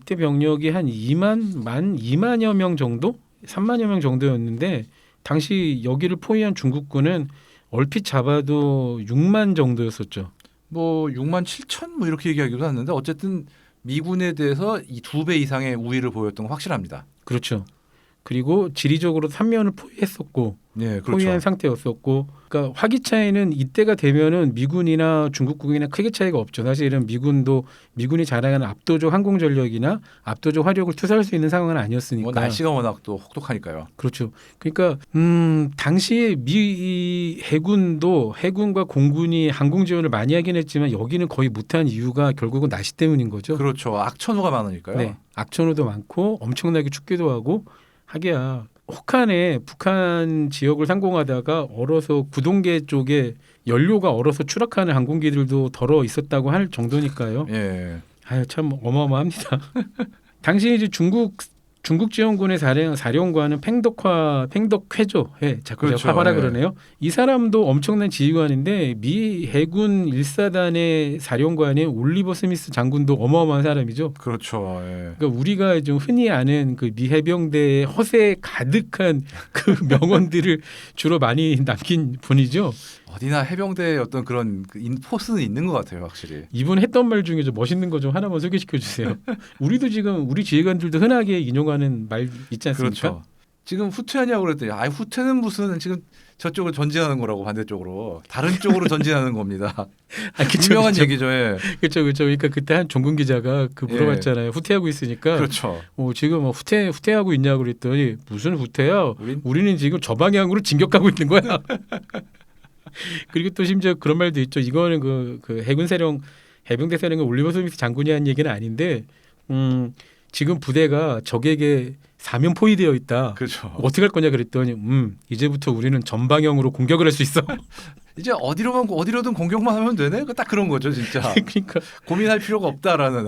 병력이 한 2만여 명 정도, 3만여 명 정도였는데 당시 여기를 포위한 중국군은 얼핏 잡아도 6만 정도였었죠. 뭐 6만 7천 뭐 이렇게 얘기하기도 하는데 어쨌든 미군에 대해서 이 2배 이상의 우위를 보였던 건 확실합니다. 그렇죠. 그리고 지리적으로 3면을 포위했었고 예, 그렇죠. 포위한 상태였었고, 그러니까 화기 차이는 이때가 되면은 미군이나 중국군이나 크게 차이가 없죠. 사실은 미군이 자랑하는 압도적 항공 전력이나 압도적 화력을 투사할 수 있는 상황은 아니었으니까. 뭐 날씨가 워낙 또 혹독하니까요. 그렇죠. 그러니까 당시에 미 해군과 공군이 항공 지원을 많이 하긴 했지만 여기는 거의 못한 이유가 결국은 날씨 때문인 거죠. 그렇죠. 악천후가 많으니까요. 네, 악천후도 많고 엄청나게 춥기도 하고 하기야. 혹한에 북한 지역을 상공하다가 얼어서 구동계 쪽에 연료가 얼어서 추락하는 항공기들도 덜어 있었다고 할 정도니까요. 예. 아유, 참 어마어마합니다. 당시 이제 중국 지원군의 사령관은 팽덕회죠. 예, 자꾸 그렇죠. 화라 예. 그러네요. 이 사람도 엄청난 지휘관인데 미 해군 1사단의 사령관인 올리버 스미스 장군도 어마어마한 사람이죠. 그렇죠. 예. 그러니까 우리가 좀 흔히 아는 그 미 해병대의 허세 가득한 그 명언들을 주로 많이 남긴 분이죠. 어디나 해병대의 어떤 그런 포스는 있는 것 같아요, 확실히. 이분 했던 말 중에 좀 멋있는 거 좀 하나만 소개시켜 주세요. 우리도 지금 우리 지휘관들도 흔하게 인용하는 말 있지 않습니까? 그렇죠. 지금 후퇴하냐고 그랬더니 후퇴는 무슨 지금 저쪽으로 전진하는 거라고 반대쪽으로 다른 쪽으로 전진하는 겁니다. 유명한 얘기죠. 예. 그렇죠. 그러니까 그때 한 종군 기자가 물어봤잖아요. 후퇴하고 있으니까. 그렇죠. 지금 후퇴하고 있냐고 그랬더니 무슨 후퇴야? 우린 우리는 지금 저 방향으로 진격하고 있는 거야. 그리고 또 심지어 그런 말도 있죠. 이거는 그 해병대 사령관 올리버 스미스 장군이 한 얘기는 아닌데 지금 부대가 적에게 사면 포위되어 있다. 그렇죠. 어떻게 할 거냐 그랬더니 이제부터 우리는 전방향으로 공격을 할 수 있어. 이제 어디로든 공격만 하면 되네. 딱 그런 거죠, 진짜. 그러니까 고민할 필요가 없다라는.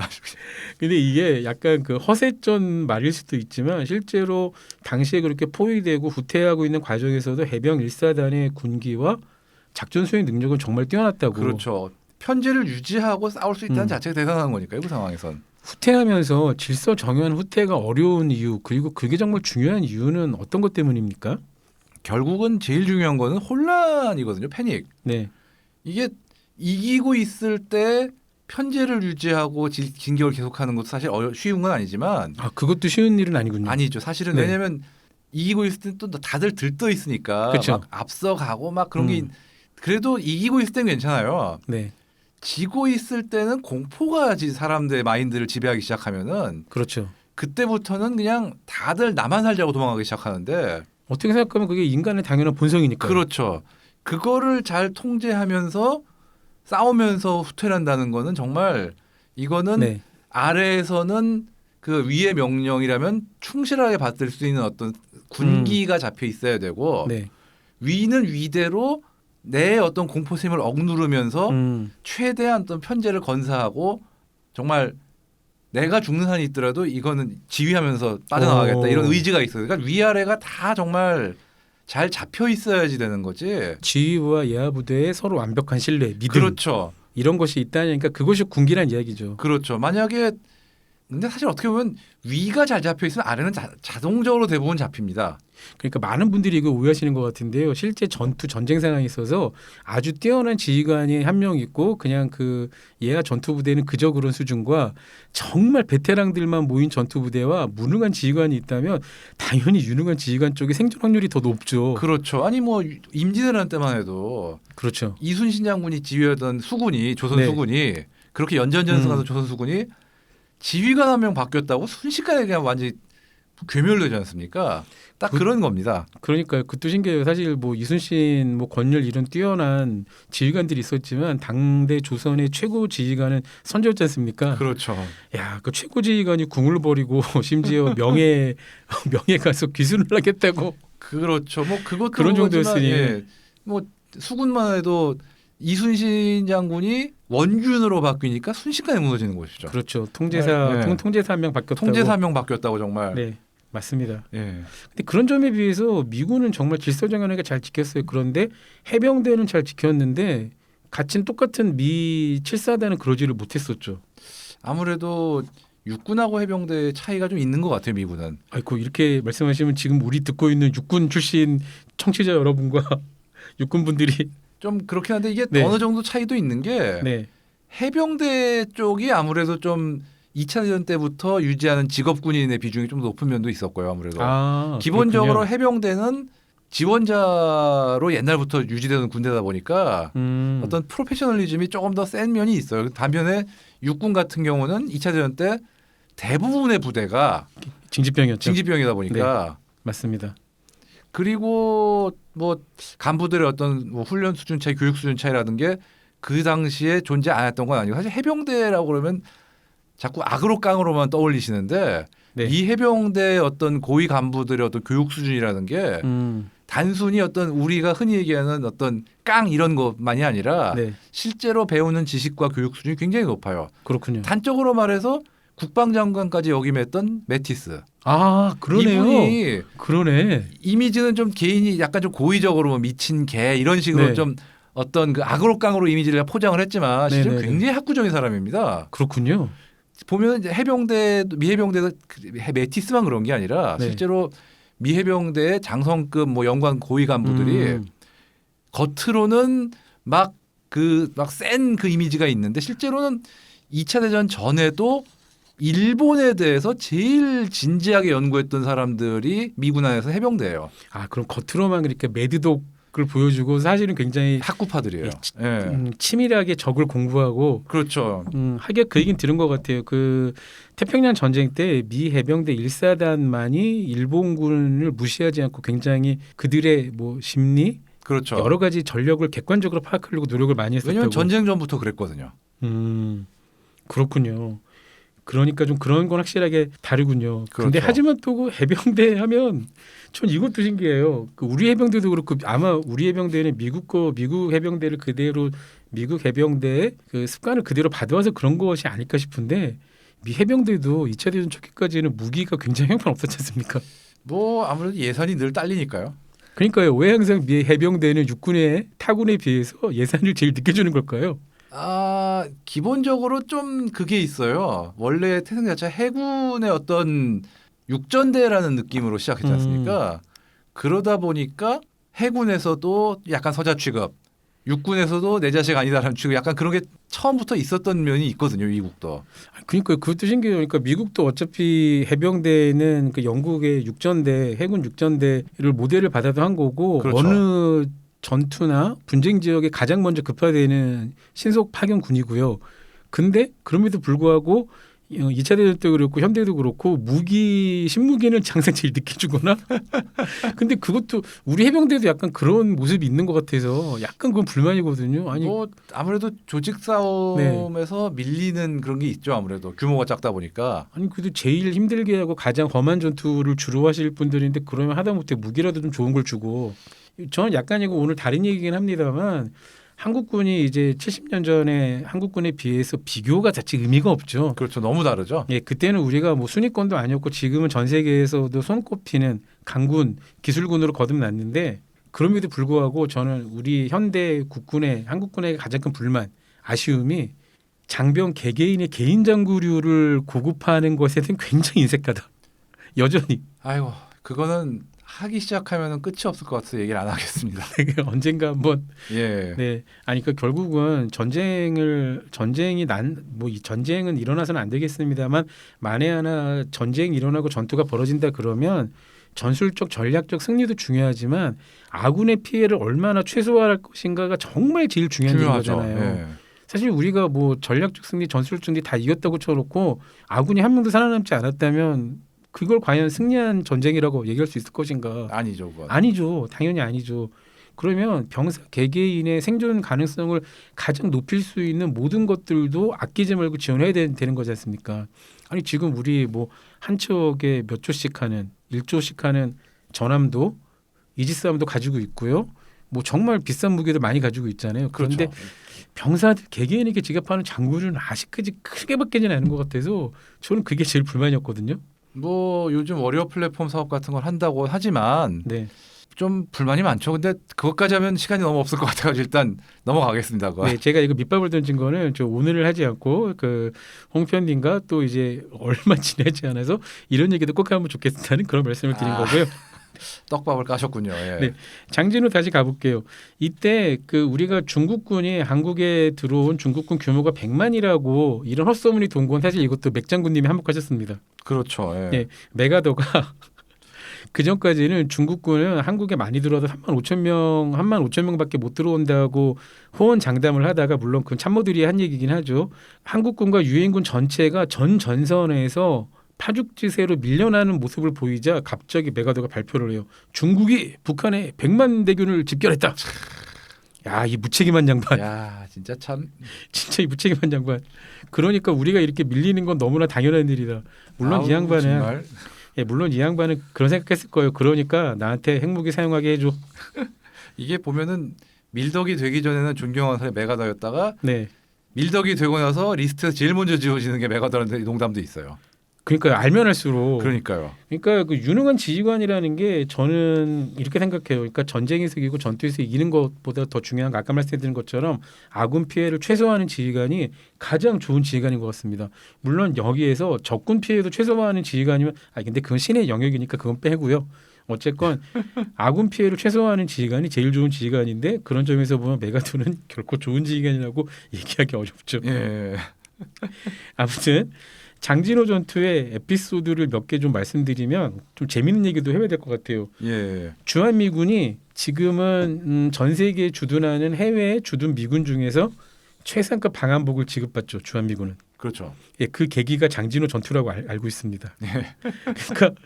근데 이게 약간 그 허세전 말일 수도 있지만 실제로 당시에 그렇게 포위되고 후퇴하고 있는 과정에서도 해병 1사단의 군기와 작전 수행 능력은 정말 뛰어났다고. 그렇죠. 편제를 유지하고 싸울 수 있다는 자체가 대단한 거니까요, 그 상황에선. 후퇴하면서 질서 정연 후퇴가 어려운 이유 그리고 그게 정말 중요한 이유는 어떤 것 때문입니까? 결국은 제일 중요한 거는 혼란이거든요. 패닉. 네, 이게 이기고 있을 때 편제를 유지하고 진격을 계속하는 것도 사실 쉬운 건 아니지만 아 그것도 쉬운 일은 아니군요. 아니죠. 사실은 네. 왜냐하면 이기고 있을 때 또 다들 들떠 있으니까 그쵸. 막 앞서가고 막 그런 게 그래도 이기고 있을 땐 괜찮아요. 네, 지고 있을 때는 공포가 사람들의 마인드를 지배하기 시작하면은 그렇죠. 그때부터는 그냥 다들 나만 살자고 도망가기 시작하는데 어떻게 생각하면 그게 인간의 당연한 본성이니까요. 그렇죠. 그거를 잘 통제하면서 싸우면서 후퇴한다는 거는 정말 이거는 네, 아래에서는 그 위의 명령이라면 충실하게 받을 수 있는 어떤 군기가 잡혀 있어야 되고 네, 위는 위대로 내 어떤 공포심을 억누르면서 최대한 어떤 편제를 건사하고 정말 내가 죽는 한이 있더라도 이거는 지휘하면서 빠져나가겠다 이런 의지가 있어요. 그러니까 위아래가 다 정말 잘 잡혀 있어야지 되는 거지. 지휘부와 예하 부대의 서로 완벽한 신뢰, 믿음 그렇죠. 이런 것이 있다니까 그것이 군기란 이야기죠. 그렇죠. 만약에 근데 사실 어떻게 보면 위가 잘 잡혀 있으면 아래는 자동적으로 대부분 잡힙니다. 그러니까 많은 분들이 이거 오해하시는 것 같은데요. 실제 전쟁 상황에 있어서 아주 뛰어난 지휘관이 한 명 있고 그냥 그 예하 전투 부대는 그저 그런 수준과 정말 베테랑들만 모인 전투 부대와 무능한 지휘관이 있다면 당연히 유능한 지휘관 쪽의 생존 확률이 더 높죠. 그렇죠. 아니 뭐 임진왜란 때만 해도 그렇죠. 이순신 장군이 지휘하던 수군이 조선 네. 수군이 그렇게 연전전승하던 조선 수군이 지휘관 한 명 바뀌었다고 순식간에 그냥 완전히 괴멸되지 않습니까? 딱 그런 겁니다. 그러니까요. 그것도 신기해요. 사실 뭐 이순신, 뭐 권율 이런 뛰어난 지휘관들이 있었지만 당대 조선의 최고 지휘관은 선조였지 않습니까? 그렇죠. 야, 그 최고 지휘관이 궁을 버리고 심지어 명예 가서 귀순을 하겠다고 그렇죠. 뭐 그것도 그런 그거지만, 정도였으니. 예. 뭐 수군만 해도 이순신 장군이 원균으로 바뀌니까 순식간에 무너지는 것이죠. 그렇죠. 통제사 네. 통제사 한 명 바뀌었다고. 통제사 한 명 바뀌었다고 정말. 네, 맞습니다. 예. 근데 그런 점에 비해서 미군은 정말 질서 정연하게 잘 지켰어요. 그런데 해병대는 잘 지켰는데 똑같은 미 7사단은 그러지를 못했었죠. 아무래도 육군하고 해병대의 차이가 좀 있는 것 같아요. 미군은. 아이고 이렇게 말씀하시면 지금 우리 듣고 있는 육군 출신 청취자 여러분과 육군 분들이 좀 그렇긴 한데 이게 네. 어느 정도 차이도 있는 게 네, 해병대 쪽이 아무래도 좀 2차 대전 때부터 유지하는 직업군인의 비중이 좀 높은 면도 있었고요. 아무래도 기본적으로 그렇군요. 해병대는 지원자로 옛날부터 유지되는 군대다 보니까 어떤 프로페셔널리즘이 조금 더 센 면이 있어요. 반면에 육군 같은 경우는 2차 대전 때 대부분의 부대가 징집병이었죠. 징집병이다 보니까 맞습니다. 그리고 뭐 간부들의 어떤 뭐 훈련 수준 차이, 교육 수준 차이라는 게 그 당시에 존재 안 했던 건 아니고 사실 해병대라고 그러면 자꾸 악으로 깡으로만 떠올리시는데 네. 이 해병대의 어떤 고위 간부들의 어떤 교육 수준이라는 게 단순히 어떤 우리가 흔히 얘기하는 어떤 깡 이런 것만이 아니라 네, 실제로 배우는 지식과 교육 수준이 굉장히 높아요. 그렇군요. 단적으로 말해서 국방장관까지 역임했던 매티스. 아, 그러네요. 이분이 그러네. 이미지는 좀 개인이 약간 좀 고의적으로 뭐 미친 개 이런 식으로 네. 좀 어떤 그 악으로 깡으로 이미지를 포장을 했지만 실제 네네네. 굉장히 학구적인 사람입니다. 그렇군요. 보면 이제 해병대 미 해병대도 매티스만 그런 게 아니라 네. 실제로 미 해병대의 장성급 뭐 연관 고위 간부들이 겉으로는 막 센 그 이미지가 있는데 실제로는 2차 대전 전에도 일본에 대해서 제일 진지하게 연구했던 사람들이 미군 안에서 해병대예요. 아, 그럼 겉으로만 그렇게 매드독을 보여주고 사실은 굉장히 학구파들이에요. 예. 치밀하게 적을 공부하고 그렇죠. 하게 그 얘기는 들은 것 같아요. 그 태평양 전쟁 때 미 해병대 1사단만이 일본군을 무시하지 않고 굉장히 그들의 뭐 심리 그렇죠. 여러 가지 전력을 객관적으로 파악하려고 노력을 많이 했었다고. 왜냐하면 전쟁 전부터 그랬거든요. 그렇군요. 그러니까 좀 그런 건 확실하게 다르군요. 근데 그렇죠. 하지만 또 그 해병대 하면 전 이것도 신기해요. 그 우리 해병대도 그렇고 아마 우리 해병대는 미국 해병대를 그대로 미국 해병대의 그 습관을 그대로 받아와서 그런 것이 아닐까 싶은데 미 해병대도 2차 대전 초기까지는 무기가 굉장히 형편없었지 않습니까? 뭐 아무래도 예산이 늘 딸리니까요. 그러니까요. 왜 항상 미 해병대는 육군의 타군에 비해서 예산을 제일 늦게 주는 걸까요? 기본적으로 좀 그게 있어요. 원래 태생 자체 해군의 어떤 육전대라는 느낌으로 시작했지 않습니까? 그러다 보니까 해군에서도 약간 서자 취급, 육군에서도 내 자식 아니다라는 취급, 약간 그런 게 처음부터 있었던 면이 있거든요. 미국도. 그러니까 그것도 신기해요. 그러니까 미국도 어차피 해병대는 그 영국의 육전대, 해군 육전대를 모델을 받아도 한 거고 그렇죠. 어느 전투나 분쟁 지역에 가장 먼저 급파되는 신속 파견군이고요. 근데 그럼에도 불구하고 2차 대전 때 그렇고 현대도 그렇고 무기 신무기는 항상 제일 늦게 주거나 근데 그것도 우리 해병대도 약간 그런 모습이 있는 것 같아서 약간 그건 불만이거든요. 아니 뭐 아무래도 조직 싸움에서 밀리는 그런 게 있죠. 아무래도 규모가 작다 보니까. 아니 그래도 제일 힘들게 하고 가장 험한 전투를 주로 하실 분들인데 그러면 하다못해 무기라도 좀 좋은 걸 주고 저는 약간 이거 오늘 다른 얘기긴 합니다만 한국군이 이제 70년 전에 한국군에 비해서 비교가 자체 의미가 없죠. 그렇죠. 너무 다르죠. 예, 그때는 우리가 뭐 순위권도 아니었고 지금은 전 세계에서도 손꼽히는 강군 기술군으로 거듭났는데 그럼에도 불구하고 저는 우리 현대 국군의 한국군의 가장 큰 불만 아쉬움이 장병 개개인의 개인 장구류를 고급화하는 것에 대한 굉장히 인색하다. 여전히 아이고 그거는 하기 시작하면은 끝이 없을 것 같아서 얘기를 안 하겠습니다. 언젠가 한번 예. 네 아니 그 결국은 전쟁이 뭐 이 전쟁은 일어나서는 안 되겠습니다만 만에 하나 전쟁이 일어나고 전투가 벌어진다 그러면 전술적 전략적 승리도 중요하지만 아군의 피해를 얼마나 최소화할 것인가가 정말 제일 중요한 중요하죠. 거잖아요. 예. 사실 우리가 뭐 전략적 승리, 전술적 승리 다 이겼다고 쳐놓고 아군이 한 명도 살아남지 않았다면 그걸 과연 승리한 전쟁이라고 얘기할 수 있을 것인가? 아니죠. 그건. 아니죠. 당연히 아니죠. 그러면 병사 개개인의 생존 가능성을 가장 높일 수 있는 모든 것들도 아끼지 말고 지원해야 되는 거지 않습니까? 아니 지금 우리 뭐 한 척에 몇 조씩 하는 1조씩 하는 전함도 이지스함도 가지고 있고요. 뭐 정말 비싼 무기도 많이 가지고 있잖아요. 그런데 그렇죠. 병사들 개개인에게 지급하는 장구는 아직까지 크게 바뀌지는 않은 것 같아서 저는 그게 제일 불만이었거든요. 뭐 요즘 워리어 플랫폼 사업 같은 걸 한다고 하지만 네. 좀 불만이 많죠. 근데 그것까지 하면 시간이 너무 없을 것 같아가지고 일단 넘어가겠습니다. 그거. 네, 제가 이거 밑밥을 던진 거는 저 오늘을 하지 않고 그 홍편님과 또 이제 얼마 지나지 않아서 이런 얘기도 꼭 하면 좋겠다는 그런 말씀을 드린 거고요. 떡밥을 까셨군요. 예. 네. 장진우 다시 가볼게요. 이때 그 우리가 중국군이 한국에 들어온 중국군 규모가 100만이라고 이런 헛소문이 돈 건 사실 이것도 맥장군님이 한몫하셨습니다. 그렇죠. 예. 예. 메가더가 그 전까지는 중국군은 한국에 많이 들어와도 3만 5천 명밖에 못 들어온다고 호언장담을 하다가 물론 그건 참모들이 한 얘기긴 하죠. 한국군과 유엔군 전체가 전 전선에서 파죽지세로 밀려나는 모습을 보이자 갑자기 메가더가 발표를 해요. 중국이 북한에 100만 대군을 집결했다. 야, 이 무책임한 양반. 야, 진짜 참. 진짜 이 무책임한 양반. 그러니까 우리가 이렇게 밀리는 건 너무나 당연한 일이다. 물론 아우, 이 양반은 정말. 예, 물론 이 양반은 그런 생각했을 거예요. 그러니까 나한테 핵무기 사용하게 해줘. 이게 보면은 밀덕이 되기 전에는 존경하는 사람이 메가더였다가 네, 밀덕이 되고 나서 리스트에서 제일 먼저 지워지는 게 메가더라는 농담도 있어요. 그러니까 알면 할수록. 그러니까요. 그러니까 그 유능한 지휘관이라는 게 저는 이렇게 생각해요. 그러니까 전쟁에서 이기고 전투에서 이기는 것보다 더 중요한 거 아까 말씀드린 것처럼 아군 피해를 최소화하는 지휘관이 가장 좋은 지휘관인 것 같습니다. 물론 여기에서 적군 피해도 최소화하는 지휘관이면 근데 그건 신의 영역이니까 그건 빼고요. 어쨌건 아군 피해를 최소화하는 지휘관이 제일 좋은 지휘관인데 그런 점에서 보면 메가도는 결코 좋은 지휘관이라고 얘기하기 어렵죠. 예. 아무튼 장진호 전투의 에피소드를 몇 개 좀 말씀드리면 좀 재밌는 얘기도 해야 될 것 같아요. 예. 주한미군이 지금은 전 세계에 주둔하는 해외 주둔 미군 중에서 최상급 방한복을 지급받죠. 주한미군은. 그렇죠. 예, 그 계기가 장진호 전투라고 알고 있습니다. 그러니까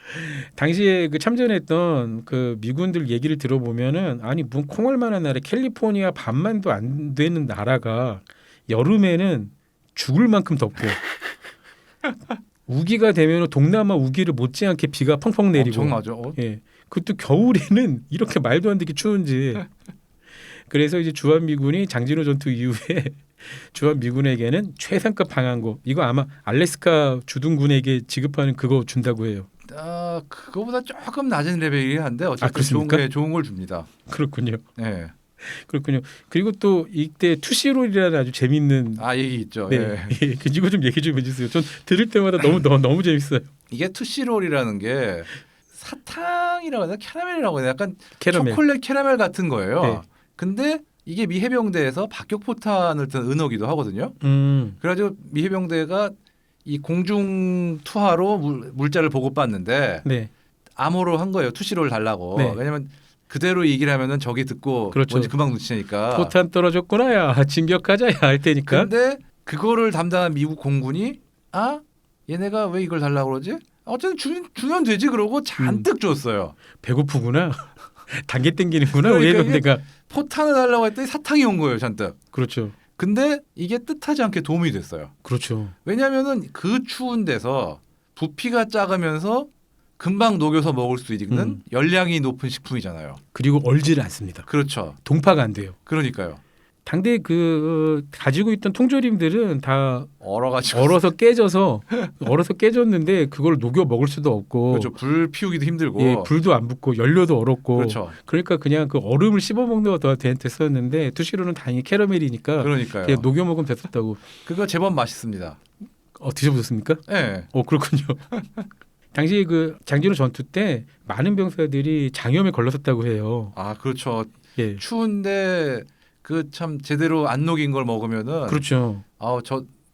당시에 그 참전했던 그 미군들 얘기를 들어보면은 아니 무슨 콩알만한 나라 캘리포니아 반만도 안 되는 나라가 여름에는 죽을 만큼 덥고 우기가 되면 동남아 우기를 못지않게 비가 펑펑 내리고 엄청나죠. 예, 그것도 겨울에는 이렇게 말도 안 되게 추운지 그래서 이제 주한미군이 장진호 전투 이후에 주한미군에게는 최상급 방한고 이거 아마 알래스카 주둔군에게 지급하는 그거 준다고 해요. 그거보다 조금 낮은 레벨이긴 한데 어쨌든 그렇습니까? 좋은 걸 줍니다. 그렇군요. 예. 그렇군요. 그리고 또 이때 투시롤이라는 아주 재밌는 얘기 있죠. 네. 예. 예, 이거 좀 얘기 좀 해주세요. 전 들을 때마다 너무 재밌어요. 이게 투시롤이라는 게 사탕이라고 해야 되나 캐러멜이라고 해야 되나 약간 캐러멜. 초콜릿 캐러멜 같은 거예요. 네. 근데 이게 미 해병대에서 박격포탄을 든 은어기도 하거든요. 그래가지고 미 해병대가 이 공중 투하로 물자를 보고받는데 네. 암호로 한 거예요. 투시롤 달라고. 네. 왜냐면 그대로 얘기를 하면은 적이 듣고 그렇죠. 뭔지 금방 눈치채니까. 포탄 떨어졌구나야. 진격하자야 할 테니까. 근데 그거를 담당한 미국 공군이 얘네가 왜 이걸 달라고 그러지? 어쨌든 주면 되지 그러고 잔뜩 줬어요. 배고프구나. 단계 땡기는구나. 우리 그러니까 해병대가. 포탄을 달라고 했더니 사탕이 온 거예요, 잔뜩. 그렇죠. 근데 이게 뜻하지 않게 도움이 됐어요. 그렇죠. 왜냐하면은 그 추운 데서 부피가 작으면서 금방 녹여서 먹을 수 있는 열량이 높은 식품이잖아요. 그리고 얼지를 않습니다. 그렇죠. 동파가 안 돼요. 그러니까요. 당대 가지고 있던 통조림들은 다 얼어가지고. 얼어서 깨졌는데 그걸 녹여 먹을 수도 없고 그렇죠. 불 피우기도 힘들고. 예, 불도 안 붙고 연료도 얼었고 그렇죠. 그러니까 그냥 그 얼음을 씹어 먹는 거더 됐었는데 투시로는 다행히 캐러멜이니까 그러니까요. 그냥 녹여 먹으면 됐었다고. 그거 제법 맛있습니다. 드셔보셨습니까? 네. 그렇군요. 당시 그 장진호 전투 때 많은 병사들이 장염에 걸렸었다고 해요. 그렇죠. 예. 추운데 그 참 제대로 안 녹인 걸 먹으면은 그렇죠.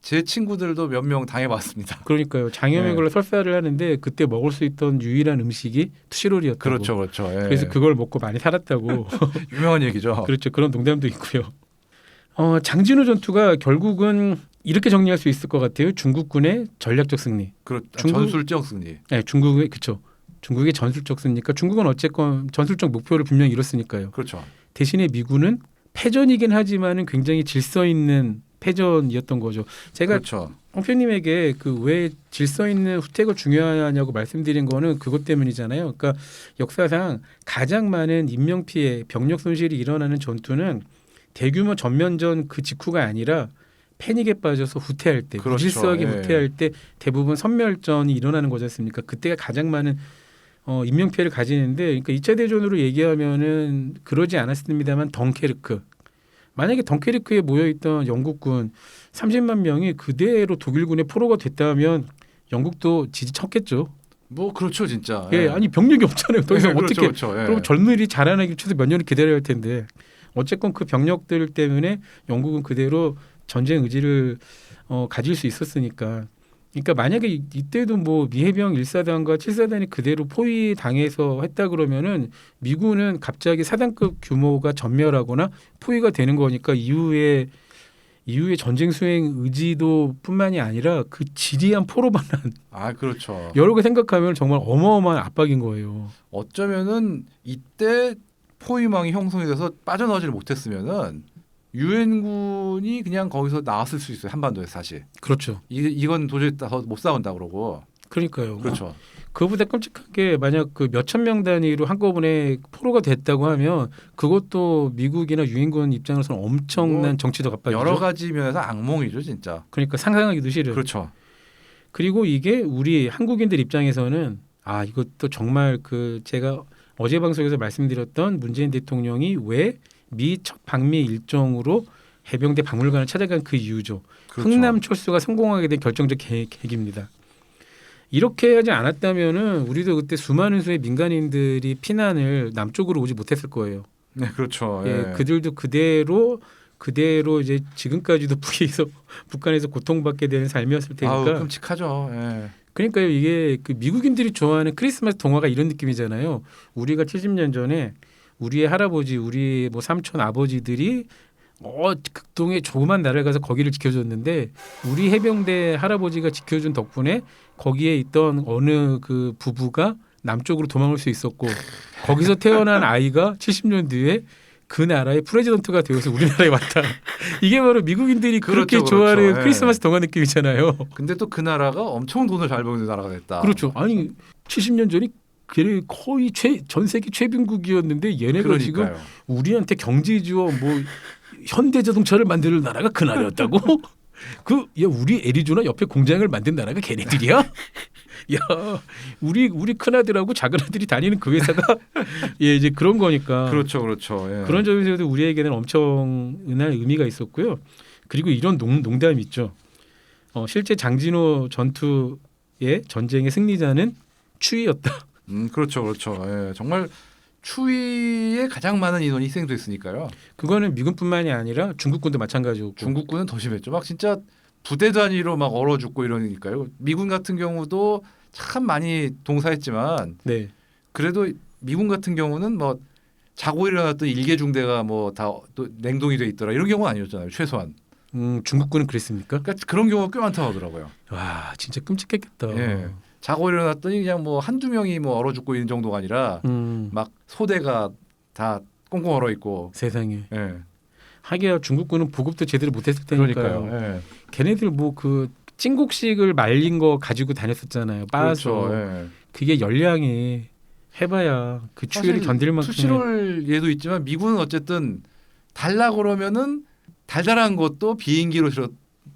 제 친구들도 몇 명 당해봤습니다. 그러니까요. 장염에 네. 걸려 설사를 하는데 그때 먹을 수 있던 유일한 음식이 투시롤이었다고. 그렇죠, 그렇죠. 예. 그래서 그걸 먹고 많이 살았다고. 유명한 얘기죠. 그렇죠. 그런 농담도 있고요. 장진호 전투가 결국은 이렇게 정리할 수 있을 것 같아요. 중국군의 전략적 승리. 전술적 승리. 네, 중국의 그렇죠. 중국의 전술적 승리니까 중국은 어쨌건 전술적 목표를 분명히 이뤘으니까요. 그렇죠. 대신에 미군은 패전이긴 하지만은 굉장히 질서 있는 패전이었던 거죠. 제가 그렇죠. 홍표님에게 그 왜 질서 있는 후퇴가 중요하냐고 말씀드린 거는 그것 때문이잖아요. 그러니까 역사상 가장 많은 인명 피해, 병력 손실이 일어나는 전투는 대규모 전면전 그 직후가 아니라 패닉에 빠져서 후퇴할 때, 그렇죠. 무질서하게 예. 후퇴할 때 대부분 선멸전이 일어나는 거지 않습니까? 그때가 가장 많은 인명 피해를 가지는데, 그러니까 2차 대전으로 얘기하면은 그러지 않았습니다만 덩케르크. 만약에 덩케르크에 모여 있던 영국군 30만 명이 그대로 독일군의 포로가 됐다면 영국도 지지쳤겠죠. 뭐 그렇죠, 진짜. 예, 아니 병력이 없잖아요. 더 이상 그렇죠, 어떻게? 그렇죠. 예. 그럼 젊은이들이 자라나기 최소 몇 년을 기다려야 할 텐데 어쨌건 그 병력들 때문에 영국은 그대로 전쟁 의지를 가질 수 있었으니까. 그러니까 만약에 이때도 뭐 미해병 1사단과 7사단이 그대로 포위당해서 했다 그러면은 미군은 갑자기 사단급 규모가 전멸하거나 포위가 되는 거니까 이후에 전쟁 수행 의지도뿐만이 아니라 그 지리한 포로반란 그렇죠. 여러 개 생각하면 정말 어마어마한 압박인 거예요. 어쩌면은 이때 포위망이 형성이 돼서 빠져나오지를 못했으면은 유엔군이 그냥 거기서 나왔을 수 있어요. 한반도에 사실. 그렇죠. 이건 도저히 더 못 싸운다 그러고. 그러니까요. 그렇죠. 그보다 끔찍하게 만약 그 몇천 명 단위로 한꺼번에 포로가 됐다고 하면 그것도 미국이나 유엔군 입장에서는 엄청난 정치적 압박이죠. 여러 가지 면에서 악몽이죠, 진짜. 그러니까 상상하기도 싫어요. 그렇죠. 그리고 이게 우리 한국인들 입장에서는 이것도 정말 그 제가 어제 방송에서 말씀드렸던 문재인 대통령이 왜 미 첫 방미 일정으로 해병대 박물관을 찾아간 그 이유죠. 그렇죠. 흥남 철수가 성공하게 된 결정적 계기입니다. 이렇게 하지 않았다면은 우리도 그때 수많은 수의 민간인들이 피난을 남쪽으로 오지 못했을 거예요. 네, 그렇죠. 예, 그들도 그대로 이제 지금까지도 북한에서 고통받게 되는 삶이었을 테니까. 끔찍하죠. 예. 그러니까요, 이게 그 미국인들이 좋아하는 크리스마스 동화가 이런 느낌이잖아요. 우리가 70년 전에 우리의 할아버지, 우리 뭐 삼촌 아버지들이 극동의 조그만 나라를 가서 거기를 지켜줬는데 우리 해병대 할아버지가 지켜준 덕분에 거기에 있던 어느 그 부부가 남쪽으로 도망올 수 있었고 거기서 태어난 아이가 70년 뒤에 그 나라의 프레지던트가 되어서 우리나라에 왔다. 이게 바로 미국인들이 그렇게 그렇죠, 좋아하는 그렇죠. 크리스마스 동화 느낌이잖아요. 근데 또 그 나라가 엄청 돈을 잘 버는 나라가 됐다. 그렇죠. 아니 70년 전이 거의 전 세계 최빈국이었는데 얘네가 지금 그러니까요. 우리한테 경제 지원 뭐 현대 자동차를 만드는 나라가 그 나라였다고? 우리 애리조나 옆에 공장을 만든 나라가 걔네들이야? 야, 우리 큰아들하고 작은아들이 다니는 그 회사가 예, 이제 그런 거니까. 그렇죠, 그렇죠. 예. 그런 점에서도 우리에게는 엄청난 의미가 있었고요. 그리고 이런 농담이 있죠. 실제 장진호 전투의 전쟁의 승리자는 추위였다. 그렇죠, 그렇죠. 예. 정말 추위에 가장 많은 인원이 희생됐으니까요. 그거는 미군뿐만이 아니라 중국군도 마찬가지고. 중국군은 더 심했죠. 막 진짜 부대 단위로 막 얼어 죽고 이러니까요. 미군 같은 경우도 참 많이 동사했지만 네, 그래도 미군 같은 경우는 뭐 자고 일어났던 일개 중대가 뭐 다 또 냉동이 돼 있더라 이런 경우는 아니었잖아요. 최소한. 중국군은 그랬습니까? 그러니까 그런 경우가 꽤 많다고 하더라고요. 와, 진짜 끔찍했겠다. 예. 자고 일어났더니 그냥 뭐 한두 명이 뭐 얼어 죽고 있는 정도가 아니라 막 소대가 다 꽁꽁 얼어 있고. 세상에. 예. 하기야 중국군은 보급도 제대로 못했을 테니까요. 그러니까요. 예. 걔네들 뭐 그 찐국식을 말린 거 가지고 다녔었잖아요. 빻아서. 그렇죠. 예. 그게 열량이 해봐야 그 추위를 사실 견딜 만큼. 투시롤 예도 있지만 미군은 어쨌든 달라 그러면은 달달한 것도 비행기로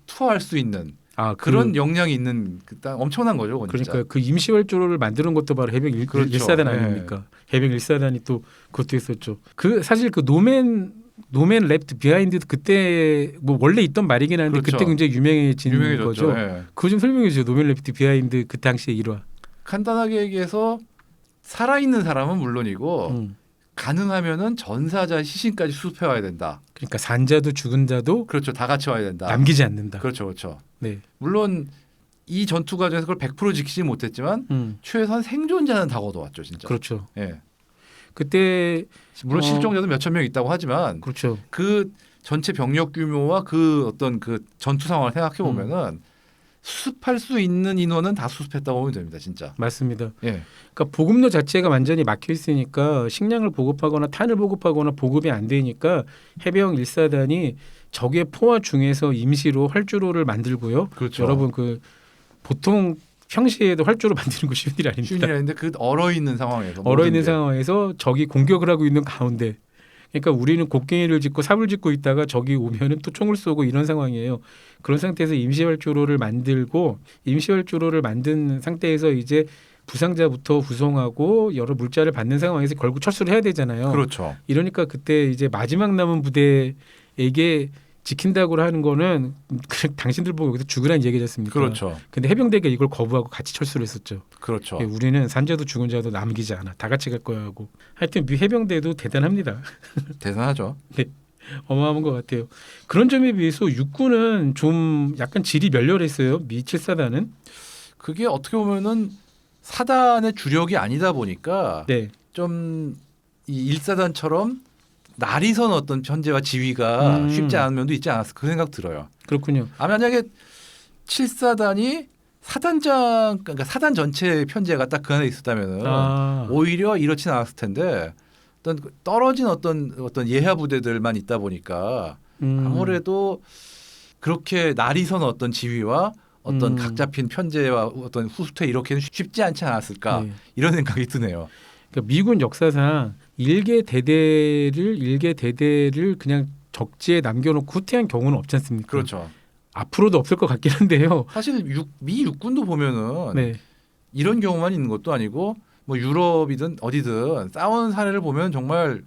투하할 수 있는 그런 역량이 있는 엄청난 거죠. 그러니까 그 임시활주로를 만드는 것도 바로 해병 그렇죠. 1사단 아닙니까? 해병 1사단이 또 그것도 했었죠. 그 사실 그 노맨 레프트 비하인드도 그때 뭐 원래 있던 말이긴 한데 그렇죠. 그때 굉장히 유명해진 거죠. 예. 그거 좀 설명해 주세요. 노맨 레프트 비하인드 그 당시의 일화. 간단하게 얘기해서 살아있는 사람은 물론이고 가능하면은 전사자 시신까지 수습해 와야 된다. 그러니까 산자도 죽은 자도 그렇죠. 다 같이 와야 된다. 남기지 않는다. 그렇죠, 그렇죠. 네. 물론 이 전투 과정에서 그걸 100% 지키지 못했지만 최소한 생존자는 다 거둬왔죠, 진짜. 그렇죠. 예. 그때 물론 실종자도 몇천 명 있다고 하지만 그렇죠. 그 전체 병력 규모와 그 어떤 그 전투 상황을 생각해 보면은 수습할 수 있는 인원은 다 수습했다고 보면 됩니다, 진짜. 맞습니다. 예. 그러니까 보급로 자체가 완전히 막혀 있으니까 식량을 보급하거나 탄을 보급하거나 보급이 안 되니까 해병 1사단이 적의 포화 중에서 임시로 활주로를 만들고요. 그렇죠. 여러분 그 보통 평시에도 활주로 만드는 거 쉬운 일 아닙니다. 쉬운 일이 아닌데 그 얼어 있는 상황에서 얼어 있는 모든 게. 상황에서 적이 공격을 하고 있는 가운데, 그러니까 우리는 곡괭이를 짚고 삽을 짚고 있다가 적이 오면은 또 총을 쏘고 이런 상황이에요. 그런 상태에서 임시활주로를 만들고 임시활주로를 만든 상태에서 이제 부상자부터 구성하고 여러 물자를 받는 상황에서 결국 철수를 해야 되잖아요. 그렇죠. 이러니까 그때 이제 마지막 남은 부대에게 지킨다고 하는 거는 그냥 당신들 보고 여기서 죽으라는 얘기지 않습니까? 그렇죠. 근데 해병대가 이걸 거부하고 같이 철수를 했었죠. 그렇죠. 예, 우리는 산자도 죽은 자도 남기지 않아. 다 같이 갈 거야 하고. 하여튼 미 해병대도 대단합니다. 대단하죠. 어마어마한 것 같아요. 그런 점에 비해서 육군은 좀 약간 질이 멸렬했어요. 미 7사단은. 그게 어떻게 보면은 사단의 주력이 아니다 보니까 네. 좀 이 1사단처럼 날이선 어떤 편제와 지휘가 쉽지 않은 면도 있지 않았을까 그 생각 들어요. 그렇군요. 만약에 7사단이 사단장 그러니까 사단 전체 편제가 딱 그 안에 있었다면은 오히려 이렇진 않았을 텐데 어떤 떨어진 어떤 예하 부대들만 있다 보니까 아무래도 그렇게 날이선 어떤 지휘와 어떤 각 잡힌 편제와 어떤 후퇴 이렇게는 쉽지 않지 않았을까 네. 이런 생각이 드네요. 그러니까 미군 역사상 일개 대대를 그냥 적지에 남겨놓고 후퇴한 경우는 없지 않습니까? 그렇죠. 앞으로도 없을 것 같긴 한데요. 사실 미 육군도 보면은 네. 이런 경우만 있는 것도 아니고 뭐 유럽이든 어디든 싸우는 사례를 보면 정말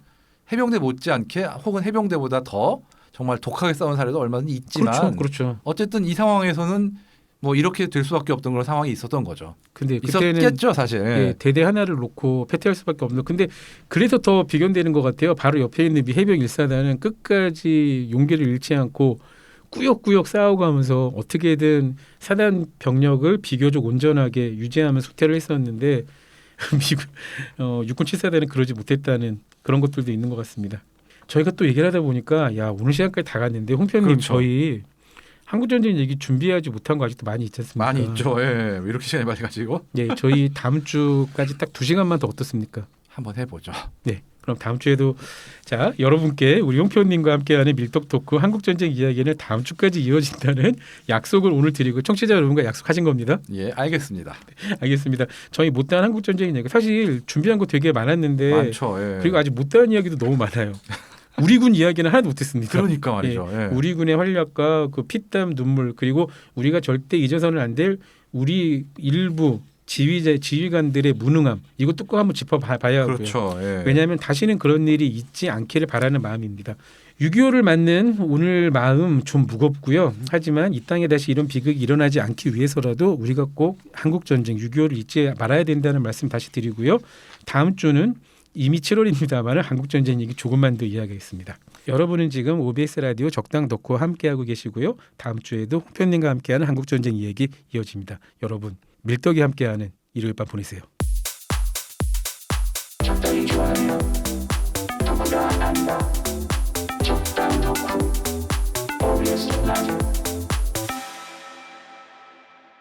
해병대 못지않게 혹은 해병대보다 더 정말 독하게 싸운 사례도 얼마든지 있지만 그렇죠. 어쨌든 이 상황에서는 뭐 이렇게 될 수밖에 없던 그런 상황이 있었던 거죠. 근데 그때는 있었겠죠, 사실. 예, 대대 하나를 놓고 패퇴할 수밖에 없는. 근데 그래서 더 비견되는 것 같아요. 바로 옆에 있는 미 해병 1사단은 끝까지 용기를 잃지 않고 꾸역꾸역 싸워가면서 어떻게든 사단 병력을 비교적 온전하게 유지하면서 후퇴를 했었는데 미군 육군 7사단은 그러지 못했다는 그런 것들도 있는 것 같습니다. 저희가 또 얘기를 하다 보니까 야 오늘 시간까지 다 갔는데 홍편님 그렇죠. 저희 한국전쟁 얘기 준비하지 못한 거 아직도 많이 있지 않습니까? 많이 있죠. 예. 왜 이렇게 시간이 많이 가지고 예, 저희 다음 주까지 딱 2시간만 더 어떻습니까? 한번 해보죠. 네. 그럼 다음 주에도 자 여러분께 우리 용표님과 함께하는 밀떡 토크 한국전쟁 이야기는 다음 주까지 이어진다는 약속을 오늘 드리고 청취자 여러분과 약속하신 겁니다. 예, 알겠습니다. 알겠습니다. 저희 못다한 한국전쟁 이야기 사실 준비한 거 되게 많았는데 많죠. 예. 그리고 아직 못다한 이야기도 너무 많아요. 우리 군 이야기는 하나도 못했습니다. 그러니까 말이죠. 예, 예. 우리 군의 활약과 그 피땀 눈물 그리고 우리가 절대 잊어서는 안 될 우리 일부 지휘관들의 무능함 이것도 꼭 한번 짚어봐야 하고요. 그렇죠. 예. 왜냐하면 다시는 그런 일이 있지 않기를 바라는 마음입니다. 6.25를 맞는 오늘 마음 좀 무겁고요. 하지만 이 땅에 다시 이런 비극이 일어나지 않기 위해서라도 우리가 꼭 한국전쟁 6.25를 잊지 말아야 된다는 말씀 다시 드리고요. 다음 주는 이미 7월입니다만 한국전쟁 얘기 조금만 더 이야기하겠습니다. 여러분은 지금 OBS 라디오 적당 덕후와 함께하고 계시고요. 다음 주에도 홍편님과 함께하는 한국전쟁 이야기 이어집니다. 여러분 밀떡이 함께하는 일요일 밤 보내세요. 적당히 좋아하며 누구나 안다.